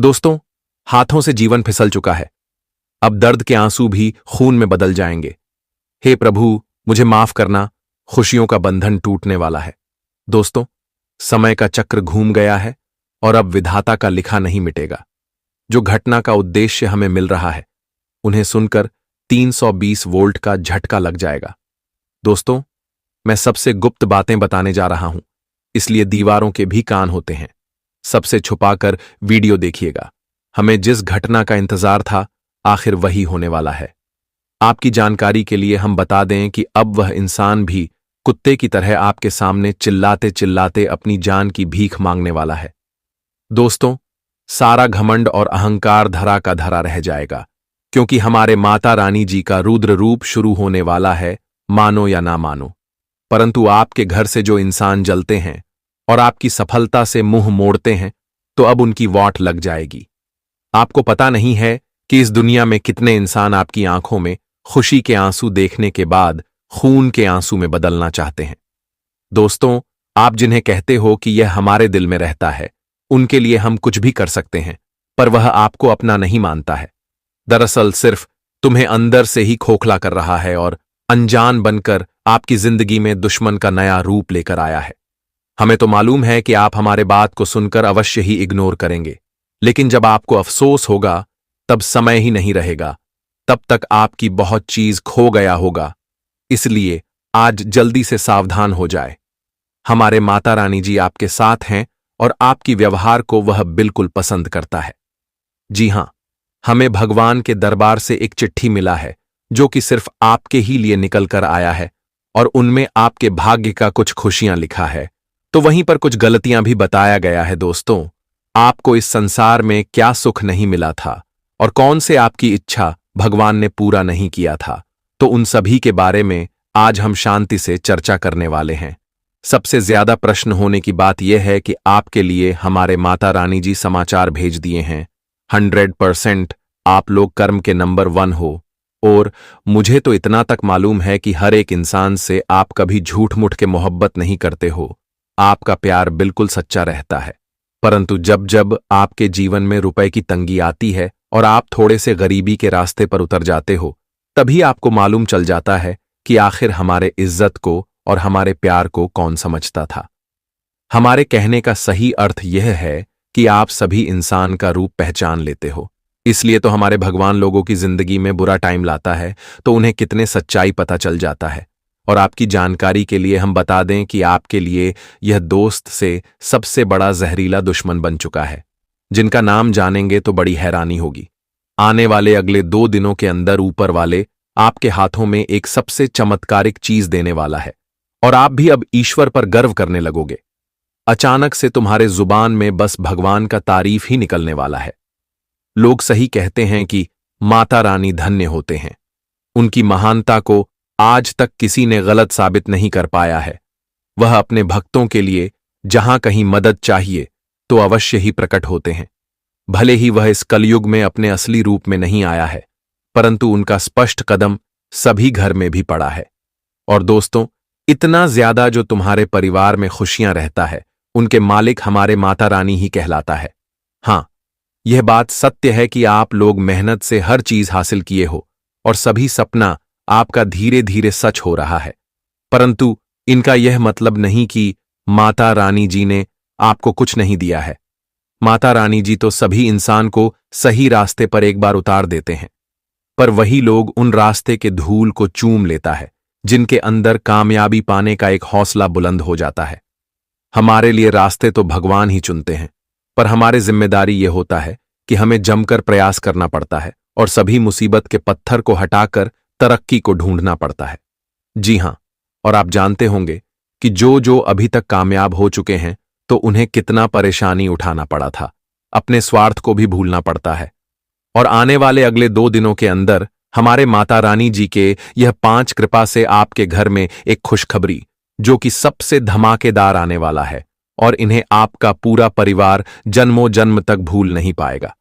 दोस्तों, हाथों से जीवन फिसल चुका है। अब दर्द के आंसू भी खून में बदल जाएंगे। हे प्रभु, मुझे माफ करना, खुशियों का बंधन टूटने वाला है। दोस्तों, समय का चक्र घूम गया है और अब विधाता का लिखा नहीं मिटेगा। जो घटना का उद्देश्य हमें मिल रहा है, उन्हें सुनकर 320 वोल्ट का झटका लग जाएगा। दोस्तों, मैं सबसे गुप्त बातें बताने जा रहा हूं, इसलिए दीवारों के भी कान होते हैं। सबसे छुपाकर वीडियो देखिएगा। हमें जिस घटना का इंतजार था, आखिर वही होने वाला है। आपकी जानकारी के लिए हम बता दें कि अब वह इंसान भी कुत्ते की तरह आपके सामने चिल्लाते चिल्लाते अपनी जान की भीख मांगने वाला है। दोस्तों, सारा घमंड और अहंकार धरा का धरा रह जाएगा, क्योंकि हमारे माता रानी जी का रुद्र रूप शुरू होने वाला है, मानो या ना मानो। परंतु आपके घर से जो इंसान जलते हैं और आपकी सफलता से मुंह मोड़ते हैं, तो अब उनकी वाट लग जाएगी। आपको पता नहीं है कि इस दुनिया में कितने इंसान आपकी आंखों में खुशी के आंसू देखने के बाद खून के आंसू में बदलना चाहते हैं। दोस्तों, आप जिन्हें कहते हो कि यह हमारे दिल में रहता है, उनके लिए हम कुछ भी कर सकते हैं, पर वह आपको अपना नहीं मानता है। दरअसल सिर्फ तुम्हें अंदर से ही खोखला कर रहा है और अनजान बनकर आपकी जिंदगी में दुश्मन का नया रूप लेकर आया है। हमें तो मालूम है कि आप हमारे बात को सुनकर अवश्य ही इग्नोर करेंगे, लेकिन जब आपको अफसोस होगा, तब समय ही नहीं रहेगा। तब तक आपकी बहुत चीज खो गया होगा। इसलिए आज जल्दी से सावधान हो जाए। हमारे माता रानी जी आपके साथ हैं और आपकी व्यवहार को वह बिल्कुल पसंद करता है। जी हां, हमें भगवान के दरबार से एक चिट्ठी मिला है, जो कि सिर्फ आपके ही लिए निकल कर आया है, और उनमें आपके भाग्य का कुछ खुशियां लिखा है, तो वहीं पर कुछ गलतियां भी बताया गया है। दोस्तों, आपको इस संसार में क्या सुख नहीं मिला था और कौन से आपकी इच्छा भगवान ने पूरा नहीं किया था, तो उन सभी के बारे में आज हम शांति से चर्चा करने वाले हैं। सबसे ज्यादा प्रश्न होने की बात यह है कि आपके लिए हमारे माता रानी जी समाचार भेज दिए हैं। 100% आप लोग कर्म के नंबर 1 हो, और मुझे तो इतना तक मालूम है कि हर एक इंसान से आप कभी झूठ मूठ के मोहब्बत नहीं करते हो। आपका प्यार बिल्कुल सच्चा रहता है। परंतु जब जब आपके जीवन में रुपए की तंगी आती है और आप थोड़े से गरीबी के रास्ते पर उतर जाते हो, तभी आपको मालूम चल जाता है कि आखिर हमारे इज्जत को और हमारे प्यार को कौन समझता था। हमारे कहने का सही अर्थ यह है कि आप सभी इंसान का रूप पहचान लेते हो। इसलिए तो हमारे भगवान लोगों की जिंदगी में बुरा टाइम लाता है तो उन्हें कितने सच्चाई पता चल जाता है। और आपकी जानकारी के लिए हम बता दें कि आपके लिए यह दोस्त से सबसे बड़ा जहरीला दुश्मन बन चुका है, जिनका नाम जानेंगे तो बड़ी हैरानी होगी। आने वाले अगले 2 दिनों के अंदर ऊपर वाले आपके हाथों में एक सबसे चमत्कारिक चीज देने वाला है, और आप भी अब ईश्वर पर गर्व करने लगोगे। अचानक से तुम्हारे जुबान में बस भगवान का तारीफ ही निकलने वाला है। लोग सही कहते हैं कि माता रानी धन्य होते हैं। उनकी महानता को आज तक किसी ने गलत साबित नहीं कर पाया है। वह अपने भक्तों के लिए जहां कहीं मदद चाहिए तो अवश्य ही प्रकट होते हैं। भले ही वह इस कलयुग में अपने असली रूप में नहीं आया है, परंतु उनका स्पष्ट कदम सभी घर में भी पड़ा है। और दोस्तों, इतना ज्यादा जो तुम्हारे परिवार में खुशियां रहता है, उनके मालिक हमारे माता रानी ही कहलाता है। हां, यह बात सत्य है कि आप लोग मेहनत से हर चीज हासिल किए हो और सभी सपना आपका धीरे धीरे सच हो रहा है। परंतु इनका यह मतलब नहीं कि माता रानी जी ने आपको कुछ नहीं दिया है। माता रानी जी तो सभी इंसान को सही रास्ते पर एक बार उतार देते हैं, पर वही लोग उन रास्ते के धूल को चूम लेता है जिनके अंदर कामयाबी पाने का एक हौसला बुलंद हो जाता है। हमारे लिए रास्ते तो भगवान ही चुनते हैं, पर हमारी जिम्मेदारी यह होता है कि हमें जमकर प्रयास करना पड़ता है और सभी मुसीबत के पत्थर को हटाकर तरक्की को ढूंढना पड़ता है। जी हां, और आप जानते होंगे कि जो अभी तक कामयाब हो चुके हैं, तो उन्हें कितना परेशानी उठाना पड़ा था। अपने स्वार्थ को भी भूलना पड़ता है। और आने वाले अगले 2 दिनों के अंदर हमारे माता रानी जी के यह 5 कृपा से आपके घर में एक खुशखबरी, जो कि सबसे धमाकेदार आने वाला है, और इन्हें आपका पूरा परिवार जन्मों जन्म तक भूल नहीं पाएगा।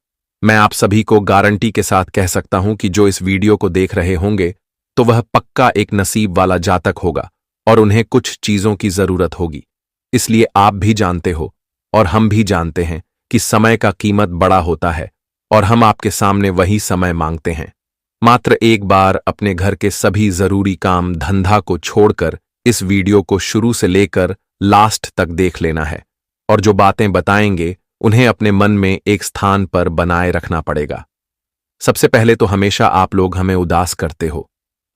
मैं आप सभी को गारंटी के साथ कह सकता हूं कि जो इस वीडियो को देख रहे होंगे, तो वह पक्का एक नसीब वाला जातक होगा और उन्हें कुछ चीजों की जरूरत होगी। इसलिए आप भी जानते हो और हम भी जानते हैं कि समय का कीमत बड़ा होता है और हम आपके सामने वही समय मांगते हैं। मात्र एक बार अपने घर के सभी जरूरी काम धंधा को छोड़कर इस वीडियो को शुरू से लेकर लास्ट तक देख लेना है और जो बातें बताएंगे उन्हें अपने मन में एक स्थान पर बनाए रखना पड़ेगा। सबसे पहले तो हमेशा आप लोग हमें उदास करते हो।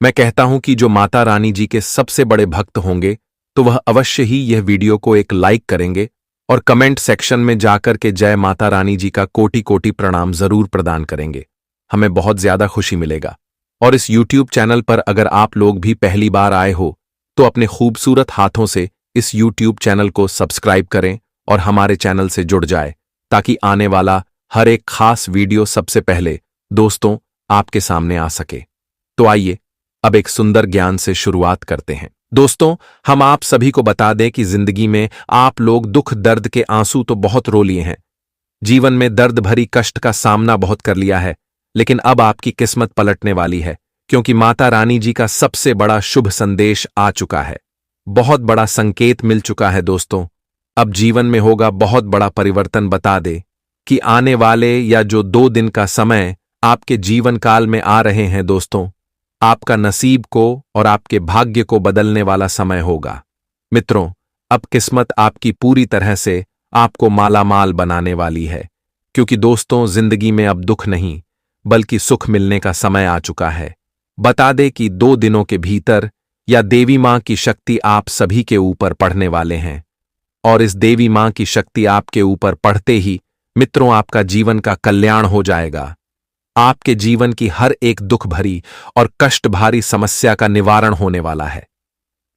मैं कहता हूं कि जो माता रानी जी के सबसे बड़े भक्त होंगे तो वह अवश्य ही यह वीडियो को एक लाइक करेंगे और कमेंट सेक्शन में जाकर के जय माता रानी जी का कोटि कोटि प्रणाम जरूर प्रदान करेंगे। हमें बहुत ज्यादा खुशी मिलेगा। और इस YouTube चैनल पर अगर आप लोग भी पहली बार आए हो तो अपने खूबसूरत हाथों से इस YouTube चैनल को सब्सक्राइब करें और हमारे चैनल से जुड़ जाए ताकि आने वाला हर एक खास वीडियो सबसे पहले दोस्तों आपके सामने आ सके। तो आइए अब एक सुंदर ज्ञान से शुरुआत करते हैं। दोस्तों, हम आप सभी को बता दें कि जिंदगी में आप लोग दुख दर्द के आंसू तो बहुत रो लिए हैं, जीवन में दर्द भरी कष्ट का सामना बहुत कर लिया है, लेकिन अब आपकी किस्मत पलटने वाली है क्योंकि माता रानी जी का सबसे बड़ा शुभ संदेश आ चुका है। बहुत बड़ा संकेत मिल चुका है दोस्तों। अब जीवन में होगा बहुत बड़ा परिवर्तन। बता दे कि आने वाले या जो 2 दिन का समय आपके जीवन काल में आ रहे हैं दोस्तों, आपका नसीब को और आपके भाग्य को बदलने वाला समय होगा। मित्रों, अब किस्मत आपकी पूरी तरह से आपको मालामाल बनाने वाली है क्योंकि दोस्तों जिंदगी में अब दुख नहीं बल्कि सुख मिलने का समय आ चुका है। बता दे कि 2 दिनों के भीतर या देवी मां की शक्ति आप सभी के ऊपर पड़ने वाले हैं और इस देवी मां की शक्ति आपके ऊपर पड़ते ही मित्रों आपका जीवन का कल्याण हो जाएगा। आपके जीवन की हर एक दुख भरी और कष्ट भारी समस्या का निवारण होने वाला है।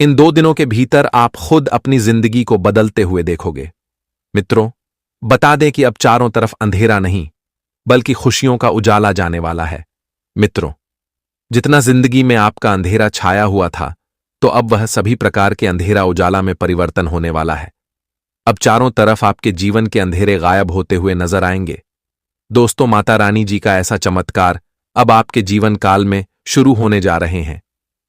इन 2 दिनों के भीतर आप खुद अपनी जिंदगी को बदलते हुए देखोगे। मित्रों, बता दें कि अब चारों तरफ अंधेरा नहीं बल्कि खुशियों का उजाला जाने वाला है। मित्रों, जितना जिंदगी में आपका अंधेरा छाया हुआ था तो अब वह सभी प्रकार के अंधेरा उजाला में परिवर्तन होने वाला है। अब चारों तरफ आपके जीवन के अंधेरे गायब होते हुए नजर आएंगे। दोस्तों, माता रानी जी का ऐसा चमत्कार अब आपके जीवन काल में शुरू होने जा रहे हैं।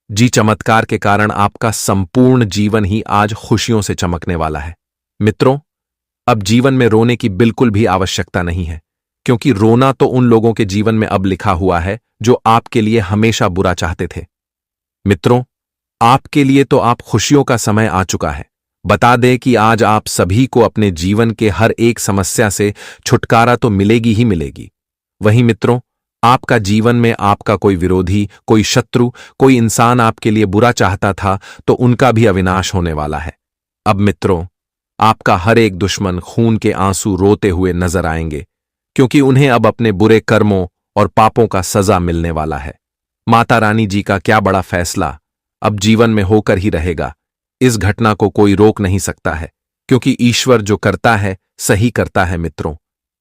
जी चमत्कार के कारण आपका संपूर्ण जीवन ही आज खुशियों से चमकने वाला है। मित्रों, अब जीवन में रोने की बिल्कुल भी आवश्यकता नहीं है क्योंकि रोना तो उन लोगों के जीवन में अब लिखा हुआ है जो आपके लिए हमेशा बुरा चाहते थे। मित्रों, आपके लिए तो आप खुशियों का समय आ चुका है। बता दें कि आज आप सभी को अपने जीवन के हर एक समस्या से छुटकारा तो मिलेगी ही मिलेगी। वहीं मित्रों, आपका जीवन में आपका कोई विरोधी, कोई शत्रु, कोई इंसान आपके लिए बुरा चाहता था तो उनका भी अविनाश होने वाला है। अब मित्रों, आपका हर एक दुश्मन खून के आंसू रोते हुए नजर आएंगे क्योंकि उन्हें अब अपने बुरे कर्मों और पापों का सजा मिलने वाला है। माता रानी जी का क्या बड़ा फैसला अब जीवन में होकर ही रहेगा। इस घटना को कोई रोक नहीं सकता है क्योंकि ईश्वर जो करता है सही करता है। मित्रों,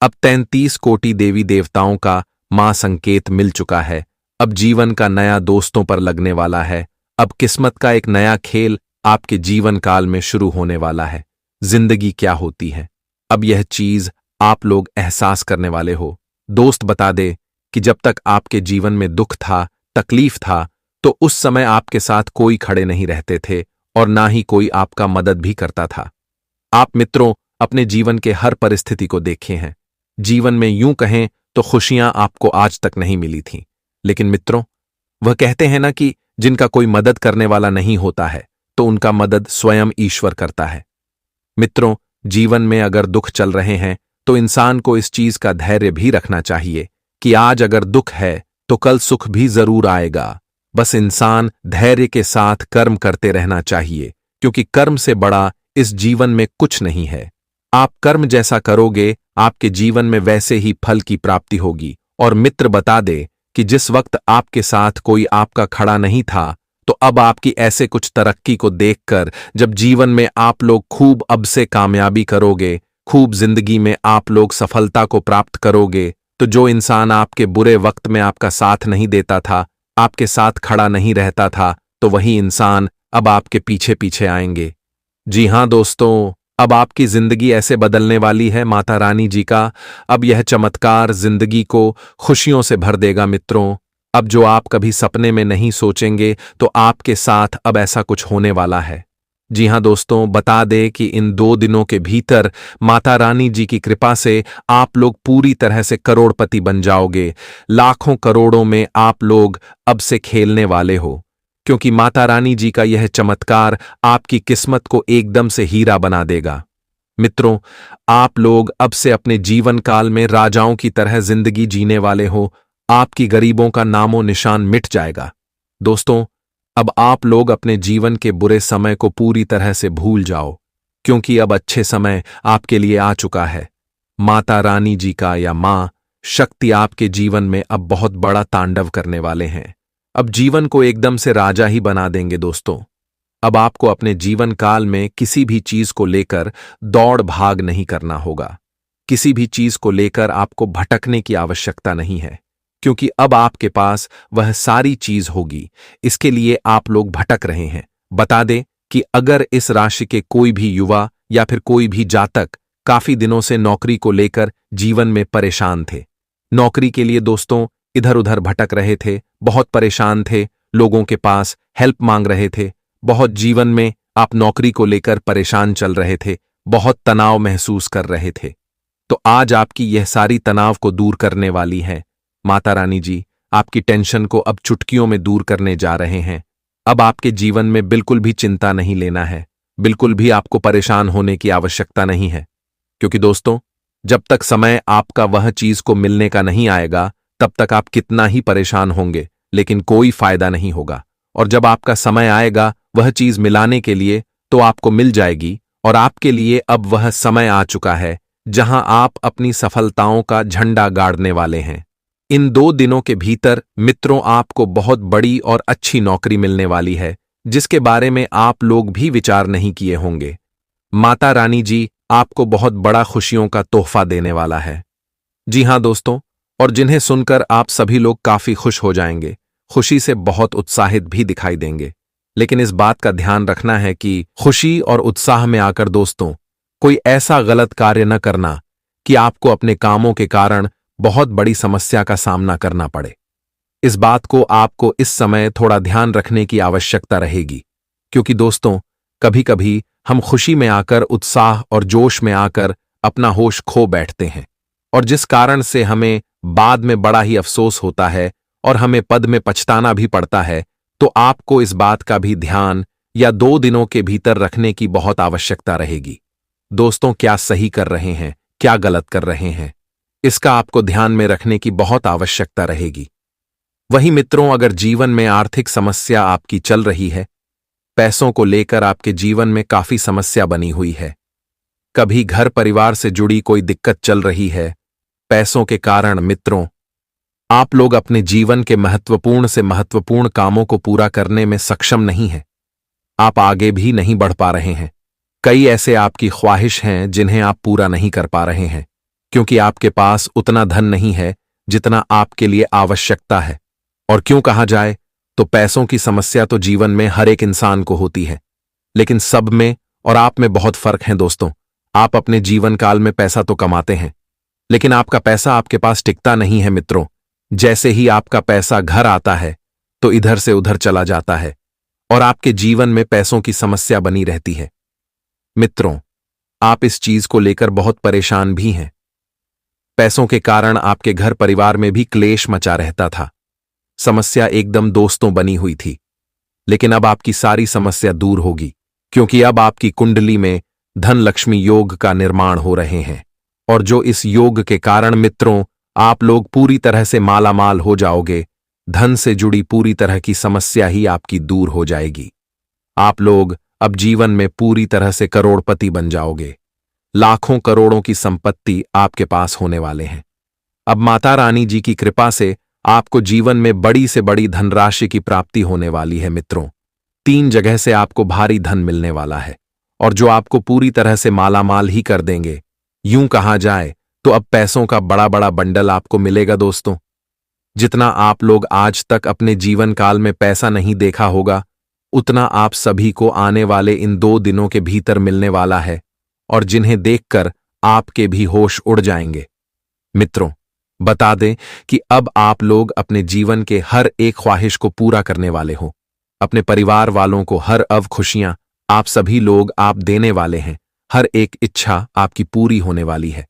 अब 33 कोटि देवी देवताओं का मां संकेत मिल चुका है। अब जीवन का नया दोस्तों पर लगने वाला है। अब किस्मत का एक नया खेल आपके जीवन काल में शुरू होने वाला है। जिंदगी क्या होती है अब यह चीज आप लोग एहसास करने वाले हो। दोस्त, बता दे कि जब तक आपके जीवन में दुख था, तकलीफ था, तो उस समय आपके साथ कोई खड़े नहीं रहते थे और ना ही कोई आपका मदद भी करता था। आप मित्रों अपने जीवन के हर परिस्थिति को देखे हैं। जीवन में यूं कहें तो खुशियां आपको आज तक नहीं मिली थीं, लेकिन मित्रों वह कहते हैं ना कि जिनका कोई मदद करने वाला नहीं होता है तो उनका मदद स्वयं ईश्वर करता है। मित्रों, जीवन में अगर दुख चल रहे हैं तो इंसान को इस चीज का धैर्य भी रखना चाहिए कि आज अगर दुख है तो कल सुख भी जरूर आएगा। बस इंसान धैर्य के साथ कर्म करते रहना चाहिए क्योंकि कर्म से बड़ा इस जीवन में कुछ नहीं है। आप कर्म जैसा करोगे आपके जीवन में वैसे ही फल की प्राप्ति होगी। और मित्र, बता दे कि जिस वक्त आपके साथ कोई आपका खड़ा नहीं था तो अब आपकी ऐसे कुछ तरक्की को देखकर जब जीवन में आप लोग खूब अब से कामयाबी करोगे, खूब जिंदगी में आप लोग सफलता को प्राप्त करोगे, तो जो इंसान आपके बुरे वक्त में आपका साथ नहीं देता था, आपके साथ खड़ा नहीं रहता था, तो वही इंसान अब आपके पीछे पीछे आएंगे। जी हां दोस्तों, अब आपकी जिंदगी ऐसे बदलने वाली है। माता रानी जी का अब यह चमत्कार जिंदगी को खुशियों से भर देगा। मित्रों, अब जो आप कभी सपने में नहीं सोचेंगे तो आपके साथ अब ऐसा कुछ होने वाला है। जी हाँ दोस्तों, बता दें कि इन 2 दिनों के भीतर माता रानी जी की कृपा से आप लोग पूरी तरह से करोड़पति बन जाओगे। लाखों करोड़ों में आप लोग अब से खेलने वाले हो, क्योंकि माता रानी जी का यह चमत्कार आपकी किस्मत को एकदम से हीरा बना देगा। मित्रों, आप लोग अब से अपने जीवन काल में राजाओं की तरह जिंदगी जीने वाले हो। आपकी गरीबों का नामो निशान मिट जाएगा। दोस्तों, अब आप लोग अपने जीवन के बुरे समय को पूरी तरह से भूल जाओ, क्योंकि अब अच्छे समय आपके लिए आ चुका है। माता रानी जी का या मां शक्ति आपके जीवन में अब बहुत बड़ा तांडव करने वाले हैं। अब जीवन को एकदम से राजा ही बना देंगे दोस्तों। अब आपको अपने जीवन काल में किसी भी चीज को लेकर दौड़ भाग नहीं करना होगा। किसी भी चीज को लेकर आपको भटकने की आवश्यकता नहीं है, क्योंकि अब आपके पास वह सारी चीज होगी। इसके लिए आप लोग भटक रहे हैं। बता दें कि अगर इस राशि के कोई भी युवा या फिर कोई भी जातक काफी दिनों से नौकरी को लेकर जीवन में परेशान थे, नौकरी के लिए दोस्तों इधर उधर भटक रहे थे, बहुत परेशान थे, लोगों के पास हेल्प मांग रहे थे, बहुत जीवन में आप नौकरी को लेकर परेशान चल रहे थे, बहुत तनाव महसूस कर रहे थे, तो आज आपकी यह सारी तनाव को दूर करने वाली है माता रानी जी। आपकी टेंशन को अब चुटकियों में दूर करने जा रहे हैं। अब आपके जीवन में बिल्कुल भी चिंता नहीं लेना है, बिल्कुल भी आपको परेशान होने की आवश्यकता नहीं है, क्योंकि दोस्तों जब तक समय आपका वह चीज को मिलने का नहीं आएगा, तब तक आप कितना ही परेशान होंगे, लेकिन कोई फायदा नहीं होगा। और जब आपका समय आएगा वह चीज मिलाने के लिए, तो आपको मिल जाएगी। और आपके लिए अब वह समय आ चुका है जहां आप अपनी सफलताओं का झंडा गाड़ने वाले हैं। इन 2 दिनों के भीतर मित्रों आपको बहुत बड़ी और अच्छी नौकरी मिलने वाली है, जिसके बारे में आप लोग भी विचार नहीं किए होंगे। माता रानी जी आपको बहुत बड़ा खुशियों का तोहफा देने वाला है। जी हां दोस्तों, और जिन्हें सुनकर आप सभी लोग काफी खुश हो जाएंगे, खुशी से बहुत उत्साहित भी दिखाई देंगे। लेकिन इस बात का ध्यान रखना है कि खुशी और उत्साह में आकर दोस्तों कोई ऐसा गलत कार्य न करना कि आपको अपने कामों के कारण बहुत बड़ी समस्या का सामना करना पड़े। इस बात को आपको इस समय थोड़ा ध्यान रखने की आवश्यकता रहेगी, क्योंकि दोस्तों कभी कभी हम खुशी में आकर, उत्साह और जोश में आकर अपना होश खो बैठते हैं, और जिस कारण से हमें बाद में बड़ा ही अफसोस होता है और हमें पद में पछताना भी पड़ता है। तो आपको इस बात का भी ध्यान या 2 दिनों के भीतर रखने की बहुत आवश्यकता रहेगी। दोस्तों क्या सही कर रहे हैं, क्या गलत कर रहे हैं, इसका आपको ध्यान में रखने की बहुत आवश्यकता रहेगी। वहीं मित्रों, अगर जीवन में आर्थिक समस्या आपकी चल रही है, पैसों को लेकर आपके जीवन में काफी समस्या बनी हुई है, कभी घर परिवार से जुड़ी कोई दिक्कत चल रही है, पैसों के कारण मित्रों आप लोग अपने जीवन के महत्वपूर्ण से महत्वपूर्ण कामों को पूरा करने में सक्षम नहीं हैं, आप आगे भी नहीं बढ़ पा रहे हैं। कई ऐसे आपकी ख्वाहिश हैं जिन्हें आप पूरा नहीं कर पा रहे हैं, क्योंकि आपके पास उतना धन नहीं है जितना आपके लिए आवश्यकता है। और क्यों कहा जाए तो पैसों की समस्या तो जीवन में हर एक इंसान को होती है, लेकिन सब में और आप में बहुत फर्क है दोस्तों। आप अपने जीवन काल में पैसा तो कमाते हैं, लेकिन आपका पैसा आपके पास टिकता नहीं है मित्रों। जैसे ही आपका पैसा घर आता है तो इधर से उधर चला जाता है और आपके जीवन में पैसों की समस्या बनी रहती है। मित्रों, आप इस चीज को लेकर बहुत परेशान भी हैं। पैसों के कारण आपके घर परिवार में भी क्लेश मचा रहता था, समस्या एकदम दोस्तों बनी हुई थी। लेकिन अब आपकी सारी समस्या दूर होगी, क्योंकि अब आपकी कुंडली में धन लक्ष्मी योग का निर्माण हो रहे हैं, और जो इस योग के कारण मित्रों आप लोग पूरी तरह से मालामाल हो जाओगे। धन से जुड़ी पूरी तरह की समस्या ही आपकी दूर हो जाएगी। आप लोग अब जीवन में पूरी तरह से करोड़पति बन जाओगे। लाखों करोड़ों की संपत्ति आपके पास होने वाले हैं। अब माता रानी जी की कृपा से आपको जीवन में बड़ी से बड़ी धनराशि की प्राप्ति होने वाली है मित्रों। 3 जगह से आपको भारी धन मिलने वाला है, और जो आपको पूरी तरह से मालामाल ही कर देंगे। यूं कहा जाए तो अब पैसों का बड़ा बड़ा बंडल आपको मिलेगा दोस्तों। जितना आप लोग आज तक अपने जीवन काल में पैसा नहीं देखा होगा, उतना आप सभी को आने वाले इन 2 दिनों के भीतर मिलने वाला है, और जिन्हें देखकर आपके भी होश उड़ जाएंगे। मित्रों, बता दें कि अब आप लोग अपने जीवन के हर एक ख्वाहिश को पूरा करने वाले हो। अपने परिवार वालों को हर खुशियां आप सभी लोग आप देने वाले हैं, हर एक इच्छा आपकी पूरी होने वाली है।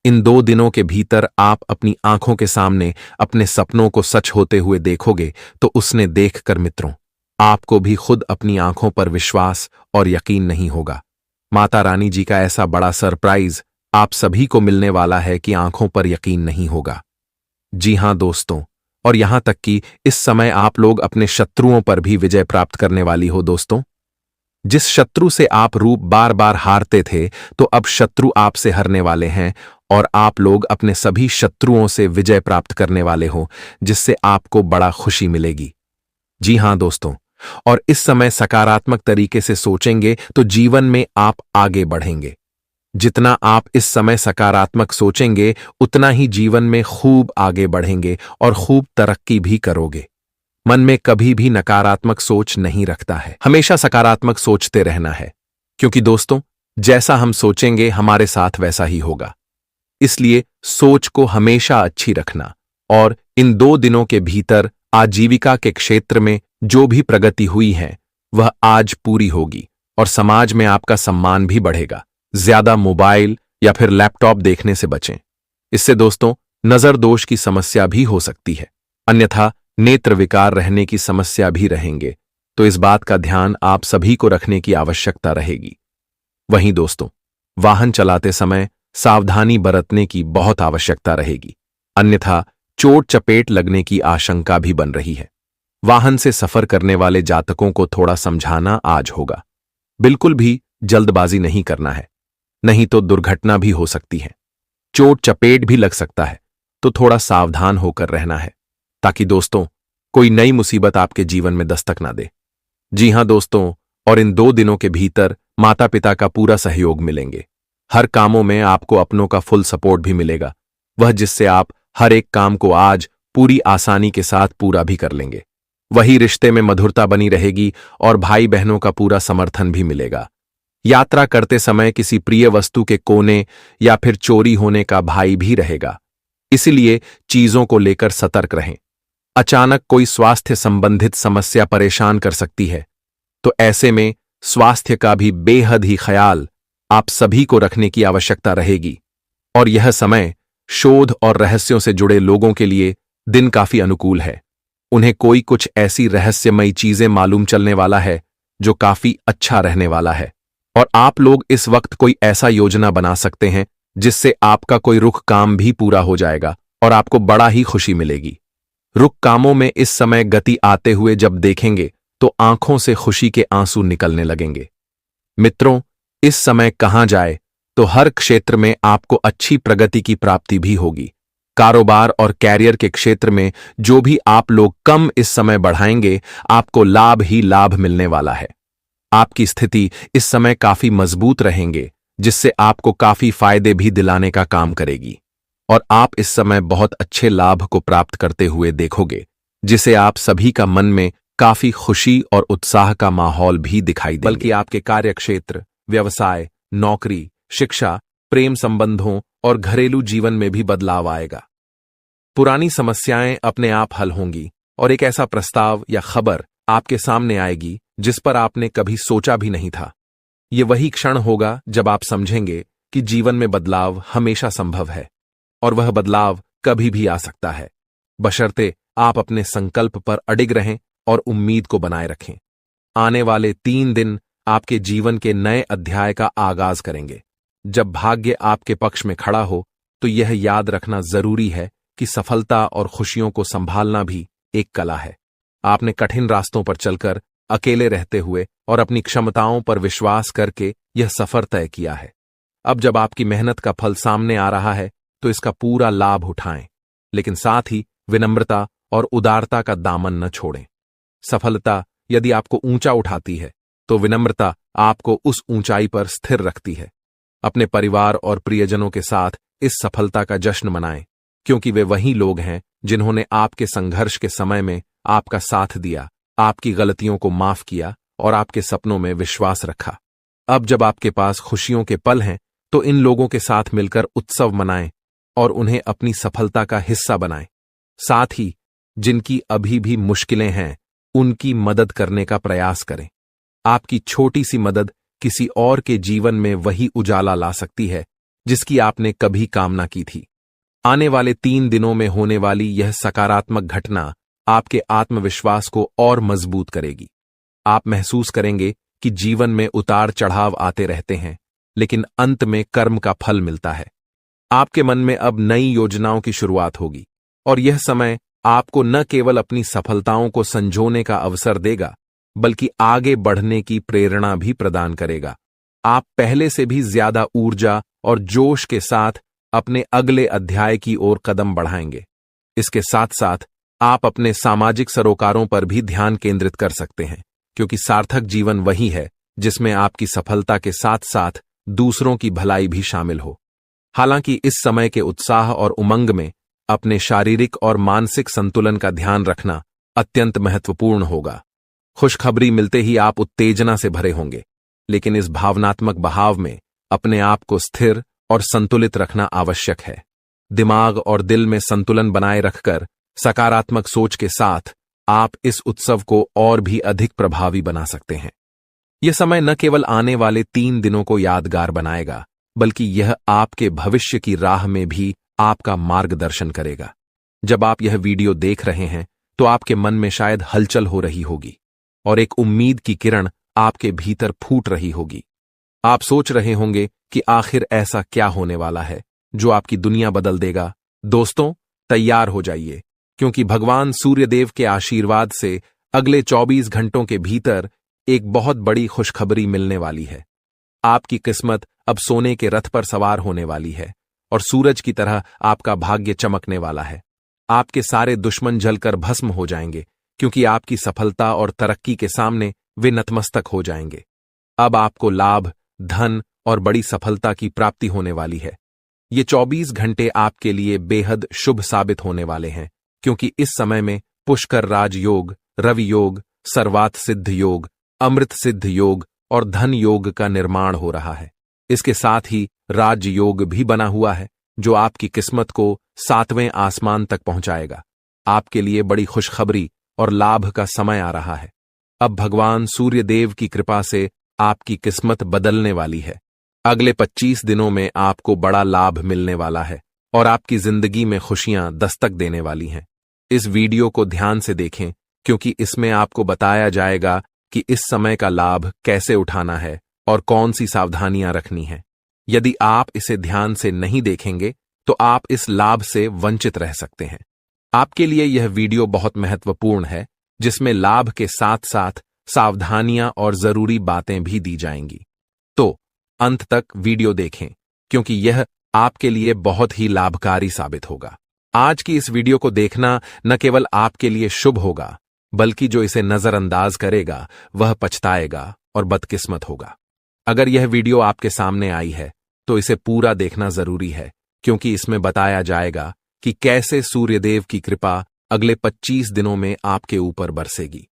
इन 2 दिनों के भीतर आप अपनी आंखों के सामने अपने सपनों को सच होते हुए देखोगे तो उसने देखकर मित्रों, आपको भी खुद अपनी आंखों पर विश्वास और यकीन नहीं होगा। माता रानी जी का ऐसा बड़ा सरप्राइज आप सभी को मिलने वाला है कि आंखों पर यकीन नहीं होगा। जी हां दोस्तों, और यहां तक कि इस समय आप लोग अपने शत्रुओं पर भी विजय प्राप्त करने वाली हो दोस्तों। जिस शत्रु से आप रूप बार बार हारते थे, तो अब शत्रु आपसे हारने वाले हैं और आप लोग अपने सभी शत्रुओं से विजय प्राप्त करने वाले हो, जिससे आपको बड़ा खुशी मिलेगी। जी हां दोस्तों, और इस समय सकारात्मक तरीके से सोचेंगे तो जीवन में आप आगे बढ़ेंगे। जितना आप इस समय सकारात्मक सोचेंगे, उतना ही जीवन में खूब आगे बढ़ेंगे और खूब तरक्की भी करोगे। मन में कभी भी नकारात्मक सोच नहीं रखता है, हमेशा सकारात्मक सोचते रहना है, क्योंकि दोस्तों जैसा हम सोचेंगे हमारे साथ वैसा ही होगा। इसलिए सोच को हमेशा अच्छी रखना और इन 2 दिनों के भीतर आजीविका के क्षेत्र में जो भी प्रगति हुई है वह आज पूरी होगी और समाज में आपका सम्मान भी बढ़ेगा। ज्यादा मोबाइल या फिर लैपटॉप देखने से बचें, इससे दोस्तों नजर दोष की समस्या भी हो सकती है, अन्यथा नेत्र विकार रहने की समस्या भी रहेंगे, तो इस बात का ध्यान आप सभी को रखने की आवश्यकता रहेगी। वहीं दोस्तों वाहन चलाते समय सावधानी बरतने की बहुत आवश्यकता रहेगी, अन्यथा चोट चपेट लगने की आशंका भी बन रही है। वाहन से सफर करने वाले जातकों को थोड़ा समझाना आज होगा, बिल्कुल भी जल्दबाजी नहीं करना है, नहीं तो दुर्घटना भी हो सकती है, चोट चपेट भी लग सकता है, तो थोड़ा सावधान होकर रहना है, ताकि दोस्तों कोई नई मुसीबत आपके जीवन में दस्तक ना दे। जी हां दोस्तों, और इन 2 दिनों के भीतर माता पिता का पूरा सहयोग मिलेंगे। हर कामों में आपको अपनों का फुल सपोर्ट भी मिलेगा, वह जिससे आप हर एक काम को आज पूरी आसानी के साथ पूरा भी कर लेंगे। वही रिश्ते में मधुरता बनी रहेगी और भाई बहनों का पूरा समर्थन भी मिलेगा। यात्रा करते समय किसी प्रिय वस्तु के कोने या फिर चोरी होने का भय भी रहेगा, इसलिए चीजों को लेकर सतर्क रहें। अचानक कोई स्वास्थ्य संबंधित समस्या परेशान कर सकती है, तो ऐसे में स्वास्थ्य का भी बेहद ही ख्याल आप सभी को रखने की आवश्यकता रहेगी। और यह समय शोध और रहस्यों से जुड़े लोगों के लिए दिन काफी अनुकूल है। उन्हें कोई कुछ ऐसी रहस्यमयी चीजें मालूम चलने वाला है जो काफी अच्छा रहने वाला है, और आप लोग इस वक्त कोई ऐसा योजना बना सकते हैं जिससे आपका कोई रुख काम भी पूरा हो जाएगा और आपको बड़ा ही खुशी मिलेगी। रुक कामों में इस समय गति आते हुए जब देखेंगे तो आंखों से खुशी के आंसू निकलने लगेंगे। मित्रों, इस समय कहां जाए तो हर क्षेत्र में आपको अच्छी प्रगति की प्राप्ति भी होगी। कारोबार और कैरियर के क्षेत्र में जो भी आप लोग कम इस समय बढ़ाएंगे, आपको लाभ ही लाभ मिलने वाला है। आपकी स्थिति इस समय काफी मजबूत रहेंगे, जिससे आपको काफी फायदे भी दिलाने का काम करेगी, और आप इस समय बहुत अच्छे लाभ को प्राप्त करते हुए देखोगे, जिसे आप सभी का मन में काफी खुशी और उत्साह का माहौल भी दिखाई देगा। बल्कि आपके कार्यक्षेत्र, व्यवसाय, नौकरी, शिक्षा, प्रेम संबंधों और घरेलू जीवन में भी बदलाव आएगा। पुरानी समस्याएं अपने आप हल होंगी और एक ऐसा प्रस्ताव या खबर आपके सामने आएगी जिस पर आपने कभी सोचा भी नहीं था। ये वही क्षण होगा जब आप समझेंगे कि जीवन में बदलाव हमेशा संभव है और वह बदलाव कभी भी आ सकता है, बशर्ते आप अपने संकल्प पर अडिग रहें और उम्मीद को बनाए रखें। आने वाले 3 दिन आपके जीवन के नए अध्याय का आगाज करेंगे। जब भाग्य आपके पक्ष में खड़ा हो तो यह याद रखना जरूरी है कि सफलता और खुशियों को संभालना भी एक कला है। आपने कठिन रास्तों पर चलकर, अकेले रहते हुए और अपनी क्षमताओं पर विश्वास करके यह सफर तय किया है। अब जब आपकी मेहनत का फल सामने आ रहा है तो इसका पूरा लाभ उठाएं, लेकिन साथ ही विनम्रता और उदारता का दामन न छोड़ें। सफलता यदि आपको ऊंचा उठाती है तो विनम्रता आपको उस ऊंचाई पर स्थिर रखती है। अपने परिवार और प्रियजनों के साथ इस सफलता का जश्न मनाएं, क्योंकि वे वही लोग हैं जिन्होंने आपके संघर्ष के समय में आपका साथ दिया, आपकी गलतियों को माफ किया और आपके सपनों में विश्वास रखा। अब जब आपके पास खुशियों के पल हैं तो इन लोगों के साथ मिलकर उत्सव मनाएं और उन्हें अपनी सफलता का हिस्सा बनाएं। साथ ही जिनकी अभी भी मुश्किलें हैं उनकी मदद करने का प्रयास करें। आपकी छोटी सी मदद किसी और के जीवन में वही उजाला ला सकती है जिसकी आपने कभी कामना की थी। आने वाले 3 दिनों में होने वाली यह सकारात्मक घटना आपके आत्मविश्वास को और मजबूत करेगी। आप महसूस करेंगे कि जीवन में उतार चढ़ाव आते रहते हैं, लेकिन अंत में कर्म का फल मिलता है। आपके मन में अब नई योजनाओं की शुरुआत होगी और यह समय आपको न केवल अपनी सफलताओं को संजोने का अवसर देगा, बल्कि आगे बढ़ने की प्रेरणा भी प्रदान करेगा। आप पहले से भी ज्यादा ऊर्जा और जोश के साथ अपने अगले अध्याय की ओर कदम बढ़ाएंगे। इसके साथ साथ आप अपने सामाजिक सरोकारों पर भी ध्यान केंद्रित कर सकते हैं, क्योंकि सार्थक जीवन वही है जिसमें आपकी सफलता के साथ साथ दूसरों की भलाई भी शामिल हो। हालांकि इस समय के उत्साह और उमंग में अपने शारीरिक और मानसिक संतुलन का ध्यान रखना अत्यंत महत्वपूर्ण होगा। खुशखबरी मिलते ही आप उत्तेजना से भरे होंगे, लेकिन इस भावनात्मक बहाव में अपने आप को स्थिर और संतुलित रखना आवश्यक है। दिमाग और दिल में संतुलन बनाए रखकर सकारात्मक सोच के साथ आप इस उत्सव को और भी अधिक प्रभावी बना सकते हैं। यह समय न केवल आने वाले 3 दिनों को यादगार बनाएगा, बल्कि यह आपके भविष्य की राह में भी आपका मार्गदर्शन करेगा। जब आप यह वीडियो देख रहे हैं तो आपके मन में शायद हलचल हो रही होगी और एक उम्मीद की किरण आपके भीतर फूट रही होगी। आप सोच रहे होंगे कि आखिर ऐसा क्या होने वाला है जो आपकी दुनिया बदल देगा। दोस्तों, तैयार हो जाइए, क्योंकि भगवान सूर्यदेव के आशीर्वाद से अगले 24 घंटों के भीतर एक बहुत बड़ी खुशखबरी मिलने वाली है। आपकी किस्मत अब सोने के रथ पर सवार होने वाली है और सूरज की तरह आपका भाग्य चमकने वाला है। आपके सारे दुश्मन जलकर भस्म हो जाएंगे, क्योंकि आपकी सफलता और तरक्की के सामने वे नतमस्तक हो जाएंगे। अब आपको लाभ, धन और बड़ी सफलता की प्राप्ति होने वाली है। ये 24 घंटे आपके लिए बेहद शुभ साबित होने वाले हैं, क्योंकि इस समय में पुष्कर राज योग, रवि योग, सर्वात सिद्ध योग, अमृत सिद्ध योग और धन योग का निर्माण हो रहा है। इसके साथ ही राज योग भी बना हुआ है, जो आपकी किस्मत को 7वें आसमान तक पहुंचाएगा। आपके लिए बड़ी खुशखबरी और लाभ का समय आ रहा है। अब भगवान सूर्यदेव की कृपा से आपकी किस्मत बदलने वाली है। अगले 25 दिनों में आपको बड़ा लाभ मिलने वाला है और आपकी जिंदगी में खुशियां दस्तक देने वाली हैं। इस वीडियो को ध्यान से देखें, क्योंकि इसमें आपको बताया जाएगा कि इस समय का लाभ कैसे उठाना है और कौन सी सावधानियां रखनी है। यदि आप इसे ध्यान से नहीं देखेंगे तो आप इस लाभ से वंचित रह सकते हैं। आपके लिए यह वीडियो बहुत महत्वपूर्ण है, जिसमें लाभ के साथ साथ सावधानियां और जरूरी बातें भी दी जाएंगी। तो अंत तक वीडियो देखें, क्योंकि यह आपके लिए बहुत ही लाभकारी साबित होगा। आज की इस वीडियो को देखना न केवल आपके लिए शुभ होगा, बल्कि जो इसे नजरअंदाज करेगा वह पछताएगा और बदकिस्मत होगा। अगर यह वीडियो आपके सामने आई है तो इसे पूरा देखना जरूरी है, क्योंकि इसमें बताया जाएगा कि कैसे सूर्यदेव की कृपा अगले 25 दिनों में आपके ऊपर बरसेगी।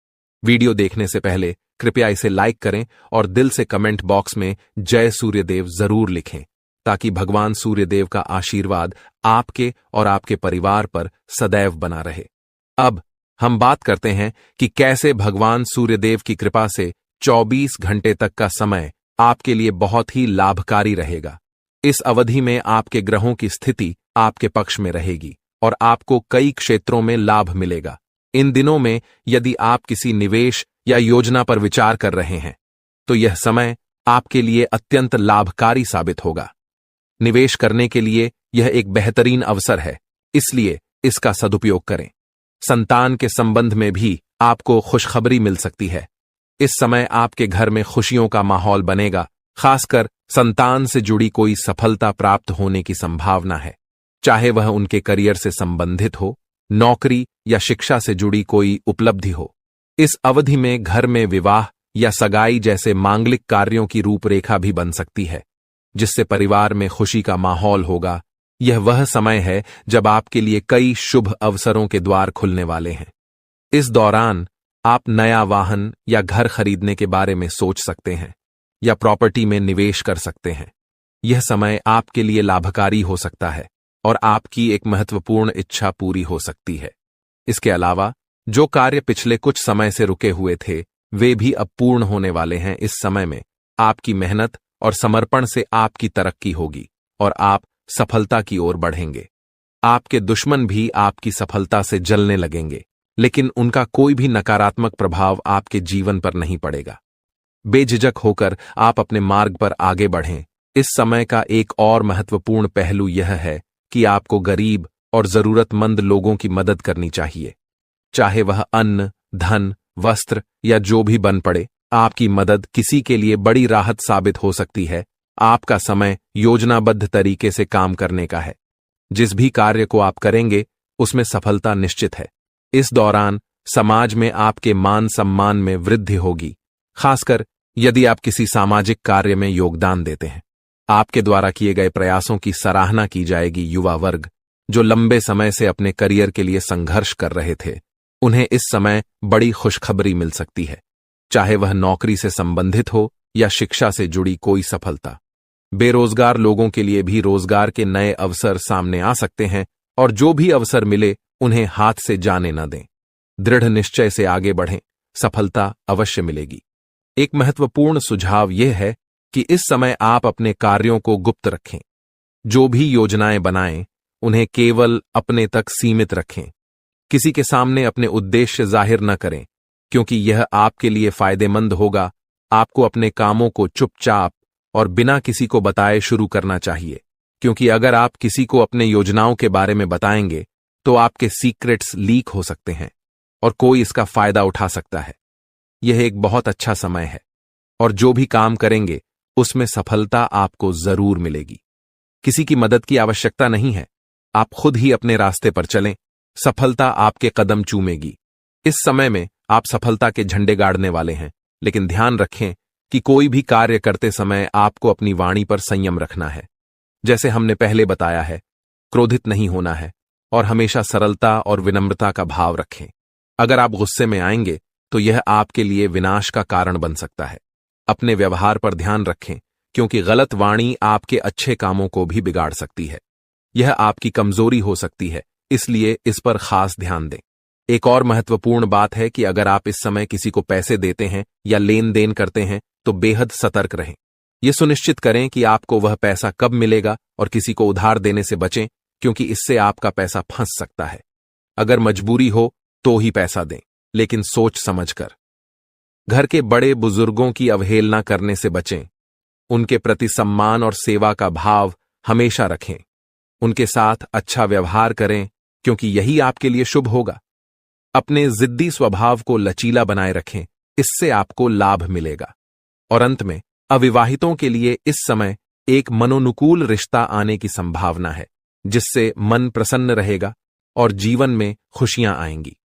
वीडियो देखने से पहले कृपया इसे लाइक करें और दिल से कमेंट बॉक्स में जय सूर्यदेव जरूर लिखें, ताकि भगवान सूर्यदेव का आशीर्वाद आपके और आपके परिवार पर सदैव बना रहे। अब हम बात करते हैं कि कैसे भगवान सूर्यदेव की कृपा से 24 घंटे तक का समय आपके लिए बहुत ही लाभकारी रहेगा। इस अवधि में आपके ग्रहों की स्थिति आपके पक्ष में रहेगी और आपको कई क्षेत्रों में लाभ मिलेगा। इन दिनों में यदि आप किसी निवेश या योजना पर विचार कर रहे हैं तो यह समय आपके लिए अत्यंत लाभकारी साबित होगा। निवेश करने के लिए यह एक बेहतरीन अवसर है, इसलिए इसका सदुपयोग करें। संतान के संबंध में भी आपको खुशखबरी मिल सकती है। इस समय आपके घर में खुशियों का माहौल बनेगा, खासकर संतान से जुड़ी कोई सफलता प्राप्त होने की संभावना है, चाहे वह उनके करियर से संबंधित हो, नौकरी या शिक्षा से जुड़ी कोई उपलब्धि हो। इस अवधि में घर में विवाह या सगाई जैसे मांगलिक कार्यों की रूपरेखा भी बन सकती है, जिससे परिवार में खुशी का माहौल होगा। यह वह समय है जब आपके लिए कई शुभ अवसरों के द्वार खुलने वाले हैं। इस दौरान आप नया वाहन या घर खरीदने के बारे में सोच सकते हैं या प्रॉपर्टी में निवेश कर सकते हैं। यह समय आपके लिए लाभकारी हो सकता है और आपकी एक महत्वपूर्ण इच्छा पूरी हो सकती है। इसके अलावा जो कार्य पिछले कुछ समय से रुके हुए थे वे भी अब पूर्ण होने वाले हैं। इस समय में आपकी मेहनत और समर्पण से आपकी तरक्की होगी और आप सफलता की ओर बढ़ेंगे। आपके दुश्मन भी आपकी सफलता से जलने लगेंगे, लेकिन उनका कोई भी नकारात्मक प्रभाव आपके जीवन पर नहीं पड़ेगा। बेझिझक होकर आप अपने मार्ग पर आगे बढ़ें। इस समय का एक और महत्वपूर्ण पहलू यह है कि आपको गरीब और जरूरतमंद लोगों की मदद करनी चाहिए। चाहे वह अन्न, धन, वस्त्र या जो भी बन पड़े, आपकी मदद किसी के लिए बड़ी राहत साबित हो सकती है। आपका समय योजनाबद्ध तरीके से काम करने का है। जिस भी कार्य को आप करेंगे उसमें सफलता निश्चित है। इस दौरान समाज में आपके मान सम्मान में वृद्धि होगी, खासकर यदि आप किसी सामाजिक कार्य में योगदान देते हैं। आपके द्वारा किए गए प्रयासों की सराहना की जाएगी। युवा वर्ग जो लंबे समय से अपने करियर के लिए संघर्ष कर रहे थे, उन्हें इस समय बड़ी खुशखबरी मिल सकती है, चाहे वह नौकरी से संबंधित हो या शिक्षा से जुड़ी कोई सफलता। बेरोजगार लोगों के लिए भी रोजगार के नए अवसर सामने आ सकते हैं और जो भी अवसर मिले उन्हें हाथ से जाने न दें। दृढ़ निश्चय से आगे बढ़ें, सफलता अवश्य मिलेगी। एक महत्वपूर्ण सुझाव यह है कि इस समय आप अपने कार्यों को गुप्त रखें। जो भी योजनाएं बनाएं, उन्हें केवल अपने तक सीमित रखें। किसी के सामने अपने उद्देश्य जाहिर न करें, क्योंकि यह आपके लिए फायदेमंद होगा। आपको अपने कामों को चुपचाप और बिना किसी को बताए शुरू करना चाहिए, क्योंकि अगर आप किसी को अपने योजनाओं के बारे में बताएंगे तो आपके सीक्रेट्स लीक हो सकते हैं और कोई इसका फायदा उठा सकता है। यह एक बहुत अच्छा समय है और जो भी काम करेंगे उसमें सफलता आपको जरूर मिलेगी। किसी की मदद की आवश्यकता नहीं है, आप खुद ही अपने रास्ते पर चलें, सफलता आपके कदम चूमेगी। इस समय में आप सफलता के झंडे गाड़ने वाले हैं, लेकिन ध्यान रखें कि कोई भी कार्य करते समय आपको अपनी वाणी पर संयम रखना है। जैसे हमने पहले बताया है, क्रोधित नहीं होना है और हमेशा सरलता और विनम्रता का भाव रखें। अगर आप गुस्से में आएंगे तो यह आपके लिए विनाश का कारण बन सकता है। अपने व्यवहार पर ध्यान रखें, क्योंकि गलत वाणी आपके अच्छे कामों को भी बिगाड़ सकती है। यह आपकी कमजोरी हो सकती है, इसलिए इस पर खास ध्यान दें। एक और महत्वपूर्ण बात है कि अगर आप इस समय किसी को पैसे देते हैं या लेन देन करते हैं तो बेहद सतर्क रहें। यह सुनिश्चित करें कि आपको वह पैसा कब मिलेगा और किसी को उधार देने से बचें, क्योंकि इससे आपका पैसा फंस सकता है। अगर मजबूरी हो तो ही पैसा दें, लेकिन सोच समझकर। घर के बड़े बुजुर्गों की अवहेलना करने से बचें। उनके प्रति सम्मान और सेवा का भाव हमेशा रखें। उनके साथ अच्छा व्यवहार करें, क्योंकि यही आपके लिए शुभ होगा। अपने जिद्दी स्वभाव को लचीला बनाए रखें, इससे आपको लाभ मिलेगा। और अंत में, अविवाहितों के लिए इस समय एक मनोनुकूल रिश्ता आने की संभावना है, जिससे मन प्रसन्न रहेगा और जीवन में खुशियां आएंगी।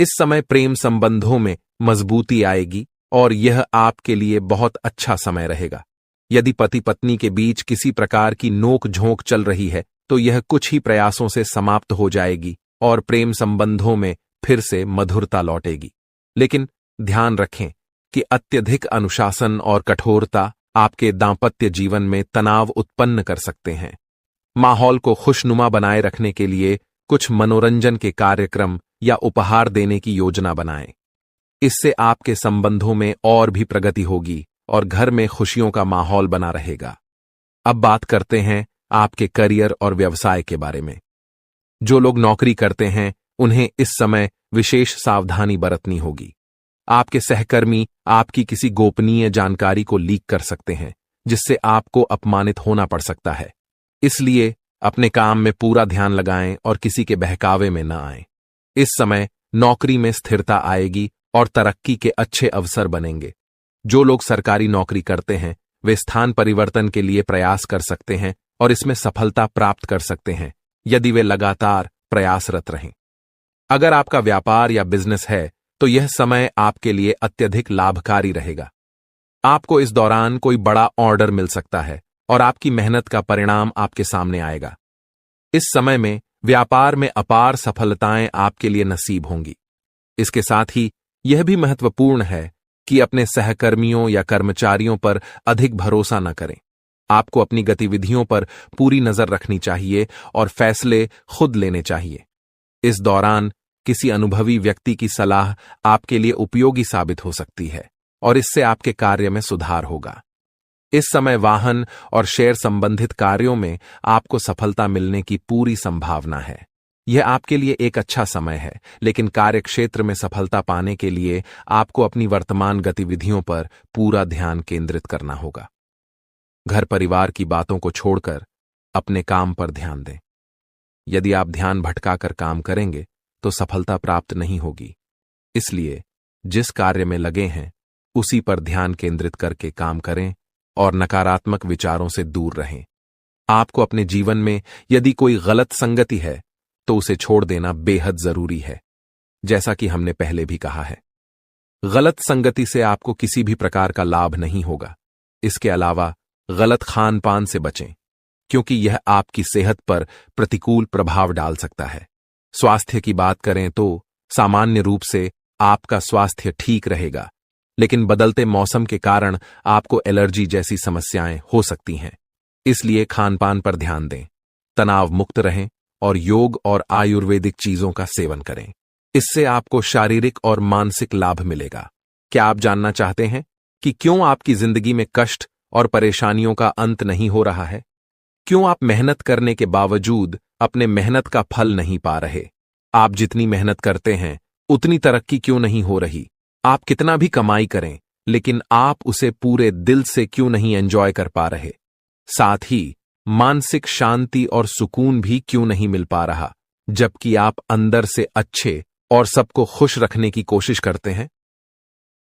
इस समय प्रेम संबंधों में मजबूती आएगी और यह आपके लिए बहुत अच्छा समय रहेगा। यदि पति पत्नी के बीच किसी प्रकार की नोक झोंक चल रही है तो यह कुछ ही प्रयासों से समाप्त हो जाएगी और प्रेम संबंधों में फिर से मधुरता लौटेगी। लेकिन ध्यान रखें कि अत्यधिक अनुशासन और कठोरता आपके दांपत्य जीवन में तनाव उत्पन्न कर सकते हैं। माहौल को खुशनुमा बनाए रखने के लिए कुछ मनोरंजन के कार्यक्रम या उपहार देने की योजना बनाएं। इससे आपके संबंधों में और भी प्रगति होगी और घर में खुशियों का माहौल बना रहेगा। अब बात करते हैं आपके करियर और व्यवसाय के बारे में। जो लोग नौकरी करते हैं उन्हें इस समय विशेष सावधानी बरतनी होगी। आपके सहकर्मी आपकी किसी गोपनीय जानकारी को लीक कर सकते हैं, जिससे आपको अपमानित होना पड़ सकता है। इसलिए अपने काम में पूरा ध्यान लगाएं और किसी के बहकावे में न आएं। इस समय नौकरी में स्थिरता आएगी और तरक्की के अच्छे अवसर बनेंगे। जो लोग सरकारी नौकरी करते हैं वे स्थान परिवर्तन के लिए प्रयास कर सकते हैं और इसमें सफलता प्राप्त कर सकते हैं, यदि वे लगातार प्रयासरत रहें। अगर आपका व्यापार या बिजनेस है तो यह समय आपके लिए अत्यधिक लाभकारी रहेगा। आपको इस दौरान कोई बड़ा ऑर्डर मिल सकता है और आपकी मेहनत का परिणाम आपके सामने आएगा। इस समय में व्यापार में अपार सफलताएं आपके लिए नसीब होंगी। इसके साथ ही यह भी महत्वपूर्ण है कि अपने सहकर्मियों या कर्मचारियों पर अधिक भरोसा न करें। आपको अपनी गतिविधियों पर पूरी नजर रखनी चाहिए और फैसले खुद लेने चाहिए। इस दौरान किसी अनुभवी व्यक्ति की सलाह आपके लिए उपयोगी साबित हो सकती है और इससे आपके कार्य में सुधार होगा। इस समय वाहन और शेयर संबंधित कार्यों में आपको सफलता मिलने की पूरी संभावना है। यह आपके लिए एक अच्छा समय है, लेकिन कार्यक्षेत्र में सफलता पाने के लिए आपको अपनी वर्तमान गतिविधियों पर पूरा ध्यान केंद्रित करना होगा। घर परिवार की बातों को छोड़कर अपने काम पर ध्यान दें। यदि आप ध्यान भटकाकर काम करेंगे तो सफलता प्राप्त नहीं होगी। इसलिए जिस कार्य में लगे हैं उसी पर ध्यान केंद्रित करके काम करें और नकारात्मक विचारों से दूर रहें। आपको अपने जीवन में यदि कोई गलत संगति है तो उसे छोड़ देना बेहद जरूरी है। जैसा कि हमने पहले भी कहा है, गलत संगति से आपको किसी भी प्रकार का लाभ नहीं होगा। इसके अलावा गलत खान पान से बचें, क्योंकि यह आपकी सेहत पर प्रतिकूल प्रभाव डाल सकता है। स्वास्थ्य की बात करें तो सामान्य रूप से आपका स्वास्थ्य ठीक रहेगा, लेकिन बदलते मौसम के कारण आपको एलर्जी जैसी समस्याएं हो सकती हैं। इसलिए खान पान पर ध्यान दें, तनाव मुक्त रहें और योग और आयुर्वेदिक चीजों का सेवन करें। इससे आपको शारीरिक और मानसिक लाभ मिलेगा। क्या आप जानना चाहते हैं कि क्यों आपकी जिंदगी में कष्ट और परेशानियों का अंत नहीं हो रहा है? क्यों आप मेहनत करने के बावजूद अपने मेहनत का फल नहीं पा रहे? आप जितनी मेहनत करते हैं उतनी तरक्की क्यों नहीं हो रही? आप कितना भी कमाई करें, लेकिन आप उसे पूरे दिल से क्यों नहीं एंजॉय कर पा रहे? साथ ही मानसिक शांति और सुकून भी क्यों नहीं मिल पा रहा, जबकि आप अंदर से अच्छे और सबको खुश रखने की कोशिश करते हैं?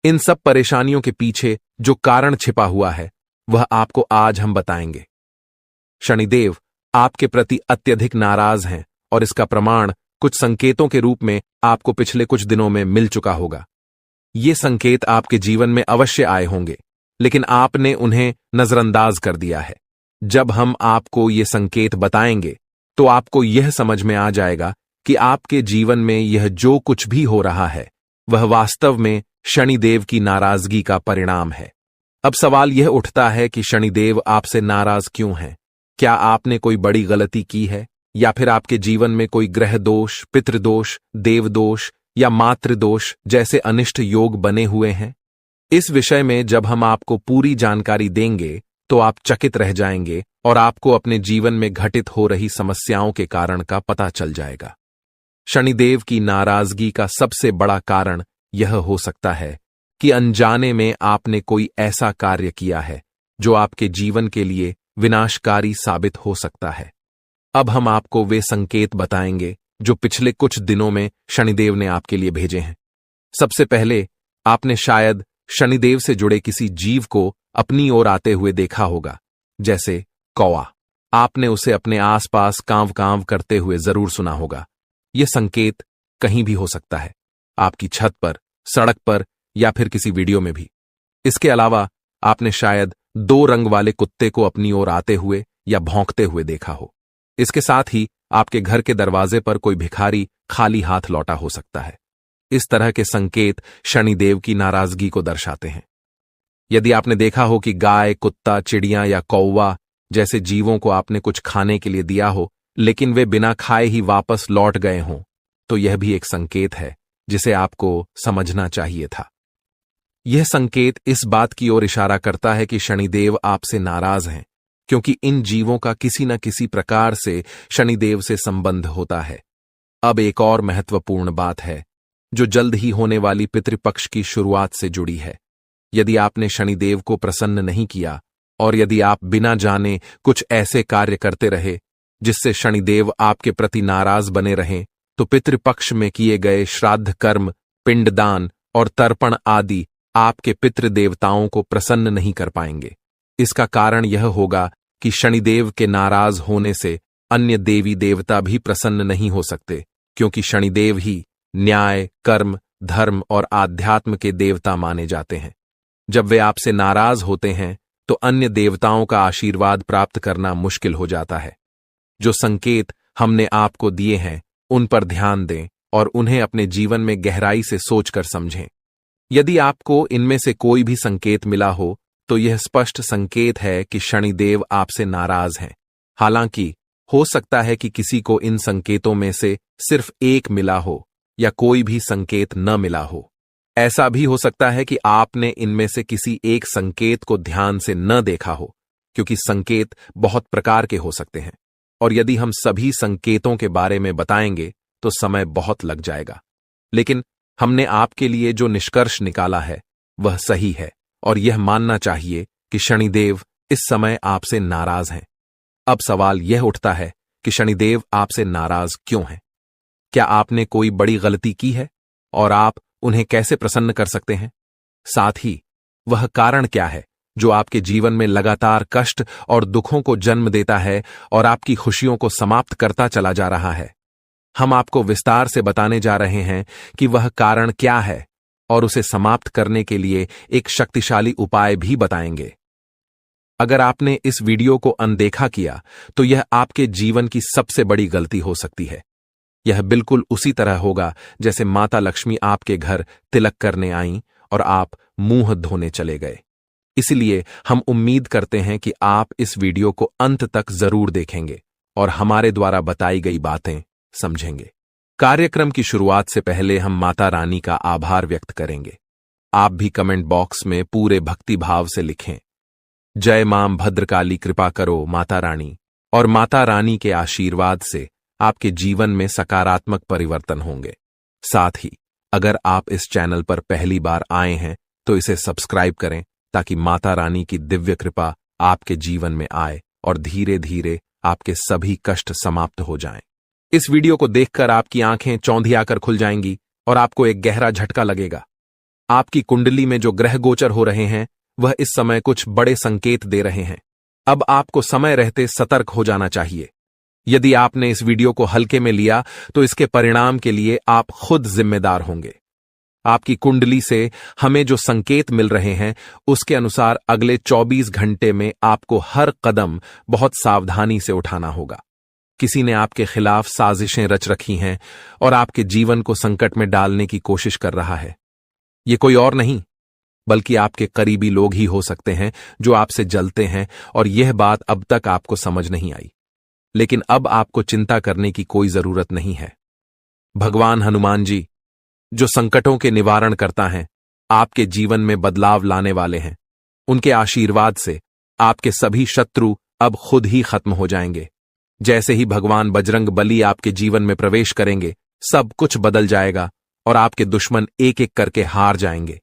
इन सब परेशानियों के पीछे जो कारण छिपा हुआ है वह आपको आज हम बताएंगे। शनिदेव आपके प्रति अत्यधिक नाराज हैं और इसका प्रमाण कुछ संकेतों के रूप में आपको पिछले कुछ दिनों में मिल चुका होगा। ये संकेत आपके जीवन में अवश्य आए होंगे, लेकिन आपने उन्हें नजरअंदाज कर दिया है। जब हम आपको ये संकेत बताएंगे तो आपको यह समझ में आ जाएगा कि आपके जीवन में यह जो कुछ भी हो रहा है वह वास्तव में शनिदेव की नाराजगी का परिणाम है। अब सवाल यह उठता है कि शनिदेव आपसे नाराज क्यों हैं? क्या आपने कोई बड़ी गलती की है, या फिर आपके जीवन में कोई ग्रह दोष, पितृदोष, देवदोष या मातृदोष जैसे अनिष्ट योग बने हुए हैं? इस विषय में जब हम आपको पूरी जानकारी देंगे तो आप चकित रह जाएंगे और आपको अपने जीवन में घटित हो रही समस्याओं के कारण का पता चल जाएगा। शनिदेव की नाराजगी का सबसे बड़ा कारण यह हो सकता है कि अनजाने में आपने कोई ऐसा कार्य किया है जो आपके जीवन के लिए विनाशकारी साबित हो सकता है। अब हम आपको वे संकेत बताएंगे जो पिछले कुछ दिनों में शनिदेव ने आपके लिए भेजे हैं। सबसे पहले आपने शायद शनिदेव से जुड़े किसी जीव को अपनी ओर आते हुए देखा होगा, जैसे कौवा। आपने उसे अपने आसपास कांव कांव करते हुए जरूर सुना होगा। यह संकेत कहीं भी हो सकता है, आपकी छत पर, सड़क पर या फिर किसी वीडियो में भी। इसके अलावा आपने शायद 2 रंग वाले कुत्ते को अपनी ओर आते हुए या भौंकते हुए देखा हो। इसके साथ ही आपके घर के दरवाजे पर कोई भिखारी खाली हाथ लौटा हो सकता है। इस तरह के संकेत शनिदेव की नाराजगी को दर्शाते हैं। यदि आपने देखा हो कि गाय, कुत्ता, चिड़िया या कौवा जैसे जीवों को आपने कुछ खाने के लिए दिया हो लेकिन वे बिना खाए ही वापस लौट गए हों, तो यह भी एक संकेत है जिसे आपको समझना चाहिए था। यह संकेत इस बात की ओर इशारा करता है कि शनिदेव आपसे नाराज हैं, क्योंकि इन जीवों का किसी न किसी प्रकार से शनिदेव से संबंध होता है। अब एक और महत्वपूर्ण बात है जो जल्द ही होने वाली पितृपक्ष की शुरुआत से जुड़ी है। यदि आपने शनिदेव को प्रसन्न नहीं किया और यदि आप बिना जाने कुछ ऐसे कार्य करते रहे जिससे शनिदेव आपके प्रति नाराज बने रहें, तो पितृपक्ष में किए गए श्राद्ध कर्म, पिंडदान और तर्पण आदि आपके पितृ देवताओं को प्रसन्न नहीं कर पाएंगे। इसका कारण यह होगा कि शनिदेव के नाराज होने से अन्य देवी देवता भी प्रसन्न नहीं हो सकते, क्योंकि शनिदेव ही न्याय, कर्म, धर्म और आध्यात्म के देवता माने जाते हैं। जब वे आपसे नाराज होते हैं तो अन्य देवताओं का आशीर्वाद प्राप्त करना मुश्किल हो जाता है। जो संकेत हमने आपको दिए हैं उन पर ध्यान दें और उन्हें अपने जीवन में गहराई से सोचकर समझें। यदि आपको इनमें से कोई भी संकेत मिला हो तो यह स्पष्ट संकेत है कि शनिदेव आपसे नाराज हैं। हालांकि हो सकता है कि किसी को इन संकेतों में से सिर्फ एक मिला हो, या कोई भी संकेत न मिला हो। ऐसा भी हो सकता है कि आपने इनमें से किसी एक संकेत को ध्यान से न देखा हो, क्योंकि संकेत बहुत प्रकार के हो सकते हैं, और यदि हम सभी संकेतों के बारे में बताएंगे तो समय बहुत लग जाएगा। लेकिन हमने आपके लिए जो निष्कर्ष निकाला है वह सही है, और यह मानना चाहिए कि शनिदेव इस समय आपसे नाराज हैं। अब सवाल यह उठता है कि शनिदेव आपसे नाराज क्यों हैं? क्या आपने कोई बड़ी गलती की है और आप उन्हें कैसे प्रसन्न कर सकते हैं? साथ ही वह कारण क्या है जो आपके जीवन में लगातार कष्ट और दुखों को जन्म देता है और आपकी खुशियों को समाप्त करता चला जा रहा है? हम आपको विस्तार से बताने जा रहे हैं कि वह कारण क्या है, और उसे समाप्त करने के लिए एक शक्तिशाली उपाय भी बताएंगे। अगर आपने इस वीडियो को अनदेखा किया तो यह आपके जीवन की सबसे बड़ी गलती हो सकती है। यह बिल्कुल उसी तरह होगा जैसे माता लक्ष्मी आपके घर तिलक करने आईं और आप मुंह धोने चले गए। इसलिए हम उम्मीद करते हैं कि आप इस वीडियो को अंत तक जरूर देखेंगे और हमारे द्वारा बताई गई बातें समझेंगे। कार्यक्रम की शुरुआत से पहले हम माता रानी का आभार व्यक्त करेंगे। आप भी कमेंट बॉक्स में पूरे भक्ति भाव से लिखें, जय मां भद्रकाली, कृपा करो माता रानी, और माता रानी के आशीर्वाद से आपके जीवन में सकारात्मक परिवर्तन होंगे। साथ ही अगर आप इस चैनल पर पहली बार आए हैं तो इसे सब्सक्राइब करें ताकि माता रानी की दिव्य कृपा आपके जीवन में आए और धीरे धीरे आपके सभी कष्ट समाप्त हो जाएं। इस वीडियो को देखकर आपकी आंखें चौंधी आकर खुल जाएंगी और आपको एक गहरा झटका लगेगा। आपकी कुंडली में जो ग्रह गोचर हो रहे हैं वह इस समय कुछ बड़े संकेत दे रहे हैं। अब आपको समय रहते सतर्क हो जाना चाहिए। यदि आपने इस वीडियो को हल्के में लिया तो इसके परिणाम के लिए आप खुद जिम्मेदार होंगे। आपकी कुंडली से हमें जो संकेत मिल रहे हैं उसके अनुसार अगले 24 घंटे में आपको हर कदम बहुत सावधानी से उठाना होगा। किसी ने आपके खिलाफ साजिशें रच रखी हैं और आपके जीवन को संकट में डालने की कोशिश कर रहा है। ये कोई और नहीं बल्कि आपके करीबी लोग ही हो सकते हैं जो आपसे जलते हैं, और यह बात अब तक आपको समझ नहीं आई। लेकिन अब आपको चिंता करने की कोई जरूरत नहीं है। भगवान हनुमान जी, जो संकटों के निवारण करता है, आपके जीवन में बदलाव लाने वाले हैं। उनके आशीर्वाद से आपके सभी शत्रु अब खुद ही खत्म हो जाएंगे। जैसे ही भगवान बजरंग बली आपके जीवन में प्रवेश करेंगे, सब कुछ बदल जाएगा और आपके दुश्मन एक एक करके हार जाएंगे।